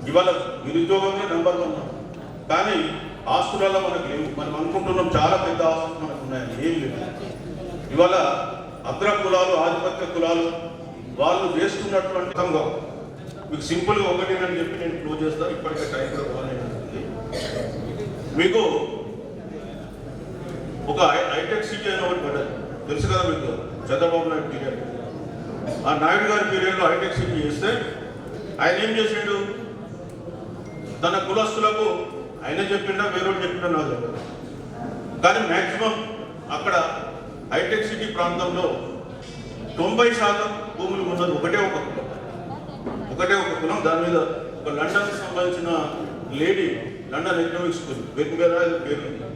ఇవాళ నిరుద్యోగంలో నెంబర్ 1, కానీ ఆస్తులలో మనకు లేవు. మనం అనుకుంటున్నాం చాలా పెద్ద ఆస్తులు మనకు ఉన్నాయని, ఏం లేదు. ఇవాళ అగ్ర కులాలు, ఆధిపత్య కులాలు వాళ్ళు చేస్తున్నటువంటి మీకు సింపుల్గా ఒకటేనని చెప్పి నేను క్లోజ్ చేస్తాను. ఇప్పటికే టైం కూడా బాగానే. మీకు ఒక హైటెక్ సిటీ అని ఒకటి పడ్డది, తెలుసు కదా మీకు. చంద్రబాబు నాయుడు పీరియడ్, ఆ నాయుడు గారి పీరియడ్లో హైటెక్ సిటీ చేస్తే ఆయన ఏం చేసిండు? తన కులస్తులకు ఆయన చెప్పిండా వేరే చెప్పిండా నాకు తెలియదు, కానీ మ్యాక్సిమం అక్కడ హైటెక్ సిటీ ప్రాంతంలో 90% భూములు ఉన్నది ఒకటే ఒక కులం. దాని మీద ఒక లండన్కి సంబంధించిన లేడీ, లండన్ ఎకనామిక్ స్కూల్ పేరు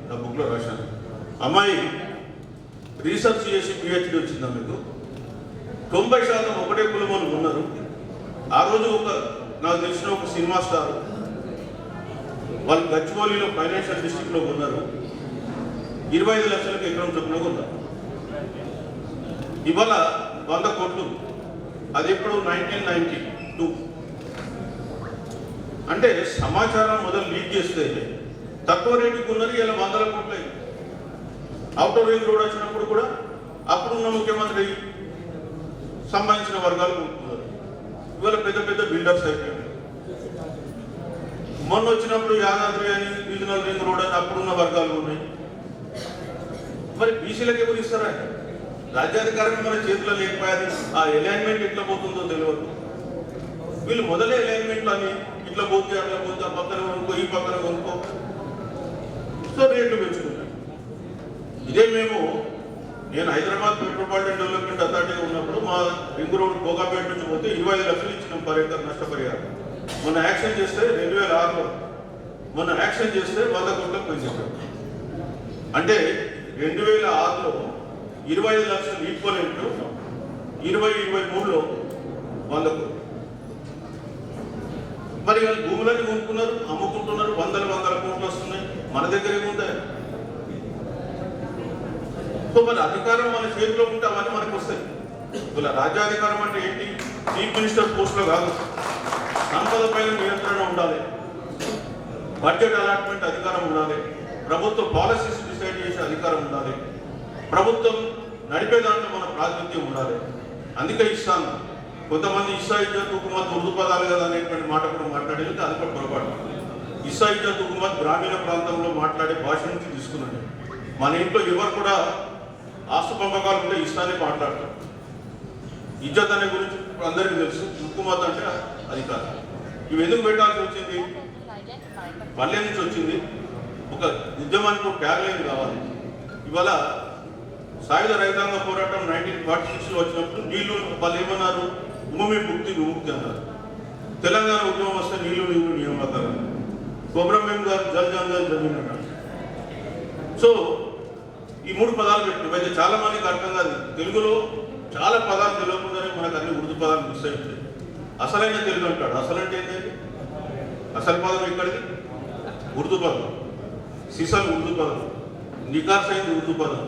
నా బుక్లో రాశాను. అమ్మాయి రీసెర్చ్ చేసి పిహెచ్డి వచ్చిందా మీకు. 90% ఒకటే కులం వాళ్ళు ఉన్నారు. ఆ రోజు నాకు తెలిసిన ఒక సినిమా స్టార్ వాళ్ళు గచ్చిబౌలిలో ఫైనాన్షియల్ డిస్ట్రిక్ట్లో ఉన్నారు. 25 లక్షలకు ఎకరం చొప్పున ఉన్నారు. ఇవాళ 100 కోట్లు. అది ఎప్పుడు 1992. అంటే సమాచారం మొదలు లీక్ చేస్తే తక్కువ రేటుకు ఉన్నది ఇలా 100 కోట్లు. అవుటర్ రింగ్ రోడ్ వచ్చినప్పుడు కూడా అప్పుడున్న ముఖ్యమంత్రి సంబంధించిన వర్గాలు కొనుక్కున్నారు. ఇవాళ పెద్ద పెద్ద బిల్డర్స్ అయిపోయారు. మొన్న వచ్చినప్పుడు యాదాద్రి అని, రీజనల్ రింగ్ రోడ్ అని అప్పుడున్న వర్గాలు ఉన్నాయి. మరి బీసీలకు ఎవరు ఇస్తారా? రాజ్యాధికారం మన చేతిలో లేకపోయాది. ఆ అలైన్మెంట్ ఎట్లా పోతుందో తెలియదు. వీళ్ళు మొదలే అలైన్మెంట్లు అని ఇట్లా పోతే అట్లా పోతే, ఆ పక్కన కొనుక్కో, ఈ పక్కన కొనుక్కో, సో రేట్లు పెంచుకుంటారు. ఇదే నేను హైదరాబాద్ మెట్రోపాలిటన్ డెవలప్మెంట్ అథారిటీగా ఉన్నప్పుడు మా రింగ్ రోడ్ భోగాపేట నుంచి పోతే 25 లక్షలు ఇచ్చినాం పర్ ఎకర్ నష్టపరిహారం. మొన్న యాక్షన్ చేస్తే 2006లో 100 కోట్లకు పెంచారు. అంటే 2006లో 25 లక్షలు ఈక్వలెంట్ 2023లో 100 కోట్లు. మరి వాళ్ళు భూములన్నీ కొనుక్కున్నారు, అమ్ముకుంటున్నారు, వందల కోట్లు వస్తున్నాయి. మన దగ్గర ఏముంటాయి? సో మన అధికారం మన చేతిలో ఉంటే అవన్నీ మనకు వస్తాయి. ఇలా రాజ్యాధికారం అంటే ఏంటి? చీఫ్ మినిస్టర్ పోస్ట్లో కాదు, సంపద పైన నియంత్రణ ఉండాలి, బడ్జెట్ అలాట్మెంట్ అధికారం ఉండాలి, ప్రభుత్వ పాలసీస్ డిసైడ్ చేసే అధికారం ఉండాలి, ప్రభుత్వం నడిపే దాంట్లో మన ప్రాతినిధ్యం ఉండాలి. అందుకే ఇస్తాను. కొంతమంది ఇస్సా ఇజ్జత్ హుకుమత్ ఉర్దూ పదాలు కదా అనేటువంటి మాట కూడా మాట్లాడేది, అది కూడా పొరపాటు. ఇస్సా ఇజ్జత్ హుకుమత్ గ్రామీణ ప్రాంతంలో మాట్లాడే భాష నుంచి తీసుకున్నాడు. మన ఇంట్లో ఎవరు కూడా ఆస్తు పంపకాలు ఉంటే ఇస్తానే మాట్లాడతారు. ఇజ్జత్ అనే గురించి అందరికీ తెలుసు. హుకుమత్ అంటే అధికారం. ఇవి ఎందుకు పెట్టాల్సి వచ్చింది? పల్లె నుంచి వచ్చింది. ఒక ఉద్యమానికి ఒక ట్యాగ్లైన్ కావాలి. ఇవాళ సాయుధ రైతాంగ పోరాటం 1946లో వచ్చినప్పుడు నీళ్లు వాళ్ళు ఏమన్నారు? భూమి ముక్తి విముక్తి అన్నారు. తెలంగాణ ఉద్యమం వస్తే నీళ్లు నియమకారు. కొబ్రమేం గారు జల్ జంగల్ జమీన్ అన్నారు. సో ఈ 3 పదాలు పెట్టు. అయితే చాలా మందికి అర్థం కాదు. తెలుగులో చాలా పదాలు తెలియకుండానే మనకు అన్ని ఉర్దూ పదాలు మిస్ అయిపోతాయి. అసలైన తెలుగు అంటాడు. అసలు అంటే ఏంటంటే అసలు పదం ఇక్కడిది ఉర్దూ పదం, సిసల్ ఉర్దూ పదం, నికార్స్ అయింది ఉర్దూ పదం.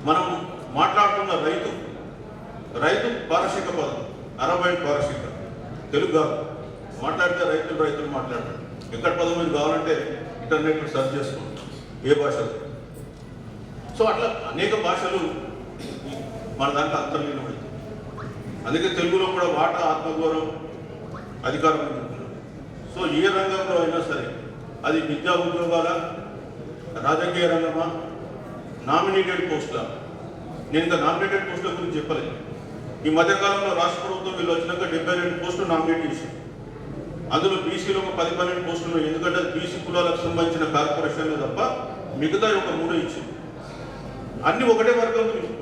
మనం మాట్లాడుతున్న రైతు పారశిక పదం, అరబైన్ పారశిక, తెలుగు కాదు. మాట్లాడితే రైతులు మాట్లాడతారు. ఎక్కడ పదం మీరు కావాలంటే ఇంటర్నెట్లో సెర్చ్ చేసుకోండి ఏ భాషలో. సో అట్లా అనేక భాషలు మన దాంట్లో అంతర్లీనమైంది. అందుకే తెలుగులో కూడా వాటా, ఆత్మగౌరవం, అధికారం అనుకుంటున్నారు. సో ఏ రంగంలో అయినా సరే, అది విద్యా ఉద్యోగాల, రాజకీయ రంగమా, నామినేటెడ్ పోస్టులా. నేను ఇంకా నామినేటెడ్ పోస్టుల గురించి చెప్పలేదు. ఈ మధ్యకాలంలో రాష్ట్ర ప్రభుత్వం వీళ్ళు వచ్చినాక 72 పోస్టులు నామినేట్ చేశారు. అందులో బీసీలో ఒక 10-12 పోస్టులు. ఎందుకంటే బీసీ కులాలకు సంబంధించిన కార్పొరేషన్లు తప్ప మిగతా ఒక 3 ఇచ్చింది. అన్ని ఒకటే వర్గం తీసుకున్నారు.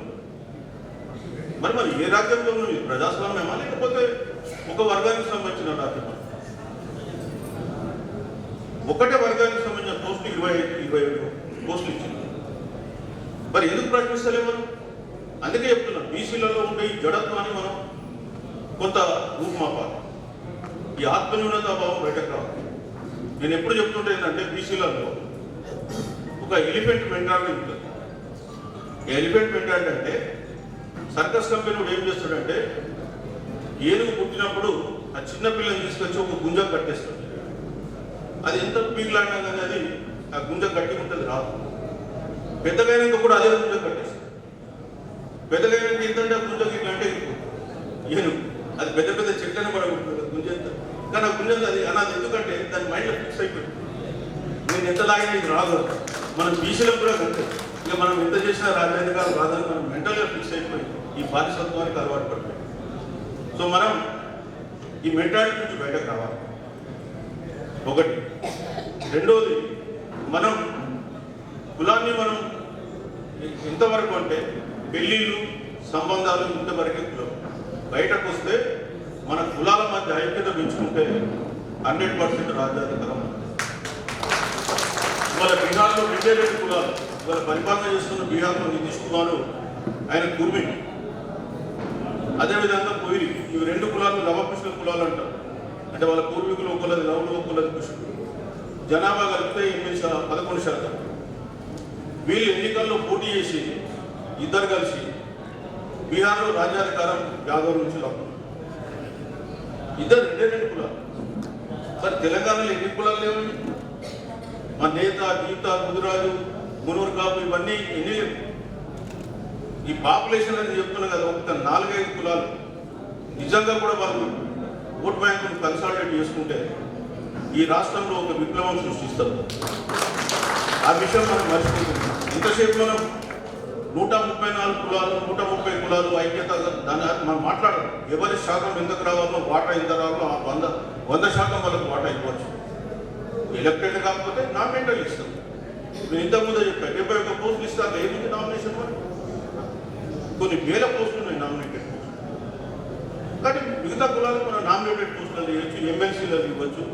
మరి ఏ రాజ్యంలో ఉన్నది? ప్రజాస్వామ్యమా లేకపోతే ఒక వర్గానికి సంబంధించిన రాజ్యమా? ఒకటే వర్గానికి సంబంధించిన పోస్టులు 27 పోస్టులు ఇచ్చింది. మరి ఎందుకు ప్రశ్నిస్తలే మనం? అందుకే చెప్తున్నాం, బీసీలలో ఉండే ఈ జడత్వాన్ని మనం కొంత రూపుమాపాలి. ఈ ఆత్మన్యూనతాభావం బయటకు రావాలి. నేను ఎప్పుడు చెప్తుంటే ఏంటంటే, బీసీలలో ఒక ఎలిఫెంట్ మెంటాలిటీ ఉంటుంది. ఎలిఫెంట్ మెంటాలిటీ అంటే, సర్కస్ కంపెనీ ఏం చేస్తాడంటే, ఏనుగు పుట్టినప్పుడు ఆ చిన్న పిల్లని తీసుకొచ్చి ఒక గుంజ కట్టేస్తాడు. అది ఎంత పీకులాడినా కానీ అది ఆ గుంజ గట్టి ఉంటుంది, రాదు. పెద్దగైనాక కూడా అదే గుంజ కట్టేస్తాడు. పెద్దగైనాక ఏంటంటే ఆ గుంజ ఇట్లంటే ఏనుగు అది పెద్ద పెద్ద చెట్లను పడగొట్టుకుంటుంది గుంజ ఎంత. కానీ ఆ గుంజ అది అన్నది ఎందుకంటే దాని మైండ్లో ఫిక్స్ అయిపోయింది, నేను ఎంత లాగినా ఇది రాదు. మనం బీసీలకు కూడా కంటే ఇక మనం ఎంత చేసినా రాజాధికారులు రాదని మనం మెంటల్గా ఫిక్స్ అయిపోయి ఈ బానిసత్వానికి అలవాటు పడిపోయి. సో మనం ఈ మెంటాలిటీ నుంచి బయటకు రావాలి, ఒకటి. రెండోది, మనం కులాన్ని మనం ఎంతవరకు అంటే పెళ్ళిళ్ళు సంబంధాలు ఇంతవరకే కులం. బయటకు వస్తే మన కులాల మధ్య ఐక్యత పెంచుకుంటే 100% రాజ్యాధికారం. ఇవాళ బీహార్లో 2 కులాలు ఇవాళ పరిపాలన చేస్తున్న బీహార్లో నితీష్ కుమార్ ఆయన కుర్మి, అదేవిధంగా కోయిలి. ఇవి 2 కులాలు లవకృష్ణ కులాలు అంటారు. అంటే వాళ్ళ పూర్వీకులు ఒకళ్ళది లవులు ఒకళ్ళది కృష్ణుడు. జనాభా కలిపితే 11%. వీళ్ళు ఎన్నికల్లో పోటీ చేసి ఇద్దరు కలిసి బీహార్లో రాజ్యాధికారం యాదవ్ నుంచి లాక్కున్నారు. ఇద్దరు 2 కులాలు. మరి తెలంగాణలో ఎన్ని కులాలు లేవండి? మా నేత, గీత, ముదిరాజు, మునూరు కాపు ఇవన్నీ ఎన్ని లేవు? ఈ పాపులేషన్ అని చెప్తున్నా కదా, ఒక 4-5 కులాలు నిజంగా కూడా వాళ్ళు ఓట్ బ్యాంకును కన్సాలిడేట్ చేసుకుంటే ఈ రాష్ట్రంలో ఒక విప్లవం సృష్టిస్తారు. ఆ విషయం మనం మర్చిపోతున్నాం. ఇంతసేపు మనం 134 కులాలు 130 కులాలు ఐక్యత దాని మనం మాట్లాడడం. ఎవరి శాతం ఎందుకు రావాలో, వాటా ఎంత రావాలో ఆ 100% వాళ్ళకు వాటా ఇవ్వచ్చు. ఎలక్టెడ్ కాకపోతే నామినేటెడ్ ఇస్తాం. నేను ఇంతకుముందే చెప్పాను, 71 పోస్టులు ఇస్తాక ఏముంది నామినేషన్? మరి కొన్ని వేల పోస్టులు ఉన్నాయి నామినేటెడ్ పోస్టులు. కానీ మిగతా కులాలకు మనం నామినేటెడ్ పోస్టులు ఇవ్వచ్చు, ఎమ్మెల్సీలలో ఇవ్వచ్చు.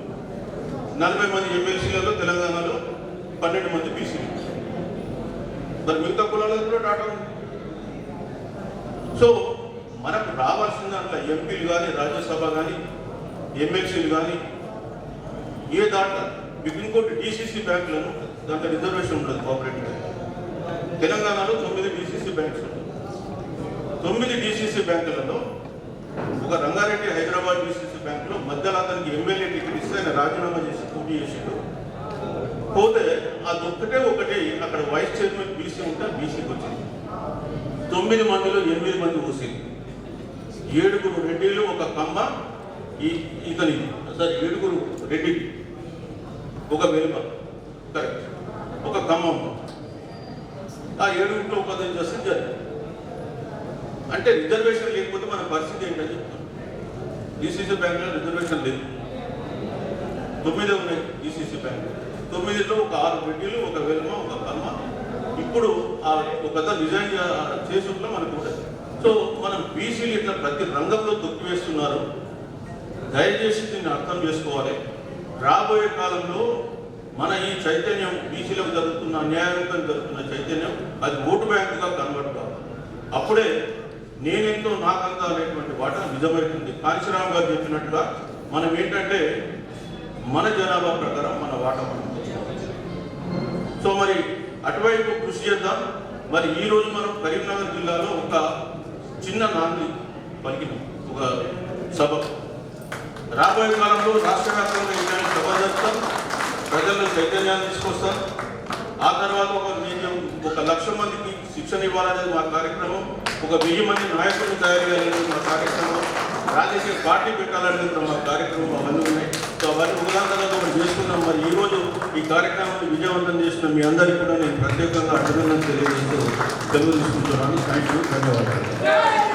40 మంది ఎమ్మెల్సీలలో తెలంగాణలో 12 మంది బీసీలు. మరి మిగతా కులాలకు కూడా డాటా ఉంది. సో మనకు రావాల్సిన దాంట్లో ఎంపీలు కానీ, రాజ్యసభ కానీ, ఎమ్మెల్సీలు కానీ ఏ దాంట్లో మీకు ఇంకోటి డీసీసీ బ్యాంకులను దాంట్లో రిజర్వేషన్ ఉంటుంది. కోఆపరేటివ్ తెలంగాణలో 9 డీసీసీ బ్యాంక్స్ ఉంటాయి. 9 డీసీసీ బ్యాంకులలో ఒక రంగారెడ్డి హైదరాబాద్ డీసీసీ బ్యాంకులో మధ్యలో అతనికి ఎమ్మెల్యే టికెట్ ఇస్తే ఆయన రాజీనామా చేసి పోటీ చేసాడు. పోతే అదొక్కటే ఒకటి అక్కడ వైస్ చైర్మన్ బీసీ ఉంటే బీసీకి వచ్చింది. 9 మందిలో 8 మంది ఓసీలు, 7 రెడ్డిలు, ఒక కమ్మ, ఇతని 7 రెడ్డి, ఒక వెలుమ, కరెక్ట్, ఒక కమ్మమ్మ. ఆ 7 ఉపదేశం చేస్తే జరిగింది. అంటే రిజర్వేషన్ లేకపోతే మన పరిస్థితి ఏంటని చెప్తాం. డీసీసీ బ్యాంకులో రిజర్వేషన్ లేదు. 9 ఉన్నాయి డీసీసీ బ్యాంకులు. 9లో ఒక 6 రెడ్డిలు, ఒక వెలుమ, ఒక కమ్మ. ఇప్పుడు ఒక రిజైన్ చేసుకుంటే మనకు ఉంటుంది. సో మనం బీసీలు ఇట్లా ప్రతి రంగంలో తొక్కివేస్తున్నారు. దయచేసి దీన్ని అర్థం చేసుకోవాలి. రాబోయే కాలంలో మన ఈ చైతన్యం, బీసీలకు జరుగుతున్న అన్యాయంగా జరుగుతున్న చైతన్యం, అది ఓటు బ్యాంకుగా కన్వర్ట్ కావాలి. అప్పుడే నేనెంతో నాకంతా అనేటువంటి వాటా నిజమవుతుంది. కాంశీరామ్ గారు చెప్పినట్టుగా మనం ఏంటంటే మన జనాభా ప్రకారం మన వాటా మనం తెచ్చుకోవచ్చు. సో మరి అటువైపు కృషి చేద్దాం. మరి ఈరోజు మనం కరీంనగర్ జిల్లాలో ఒక చిన్న నాంది పలికినాం, ఒక సభ. రాబోయే కాలంలో రాష్ట్ర వ్యాప్తంగా ఇలాంటి సభ జరుపుతాం, ప్రజల్లో చైతన్యాన్ని తీసుకొస్తాం. ఆ తర్వాత ఒక 1,00,000 మందికి శిక్షణ ఇవ్వాలనేది మా కార్యక్రమం. ఒక 1000 మంది నాయకులను తయారు చేయాలనేది మా కార్యక్రమం. రాజకీయ పార్టీ పెట్టాలనేది మా కార్యక్రమం. అవన్నీ ఉన్నాయి. సో అవన్నీ ఉదాహరణగా మనం చేసుకున్నాం. మరి ఈరోజు ఈ కార్యక్రమాన్ని విజయవంతం చేసిన మీ అందరికీ కూడా నేను ప్రత్యేకంగా అభినందనలు తెలియజేస్తూ సెలవు తీసుకుంటున్నాను. థ్యాంక్ యూ, ధన్యవాదాలు.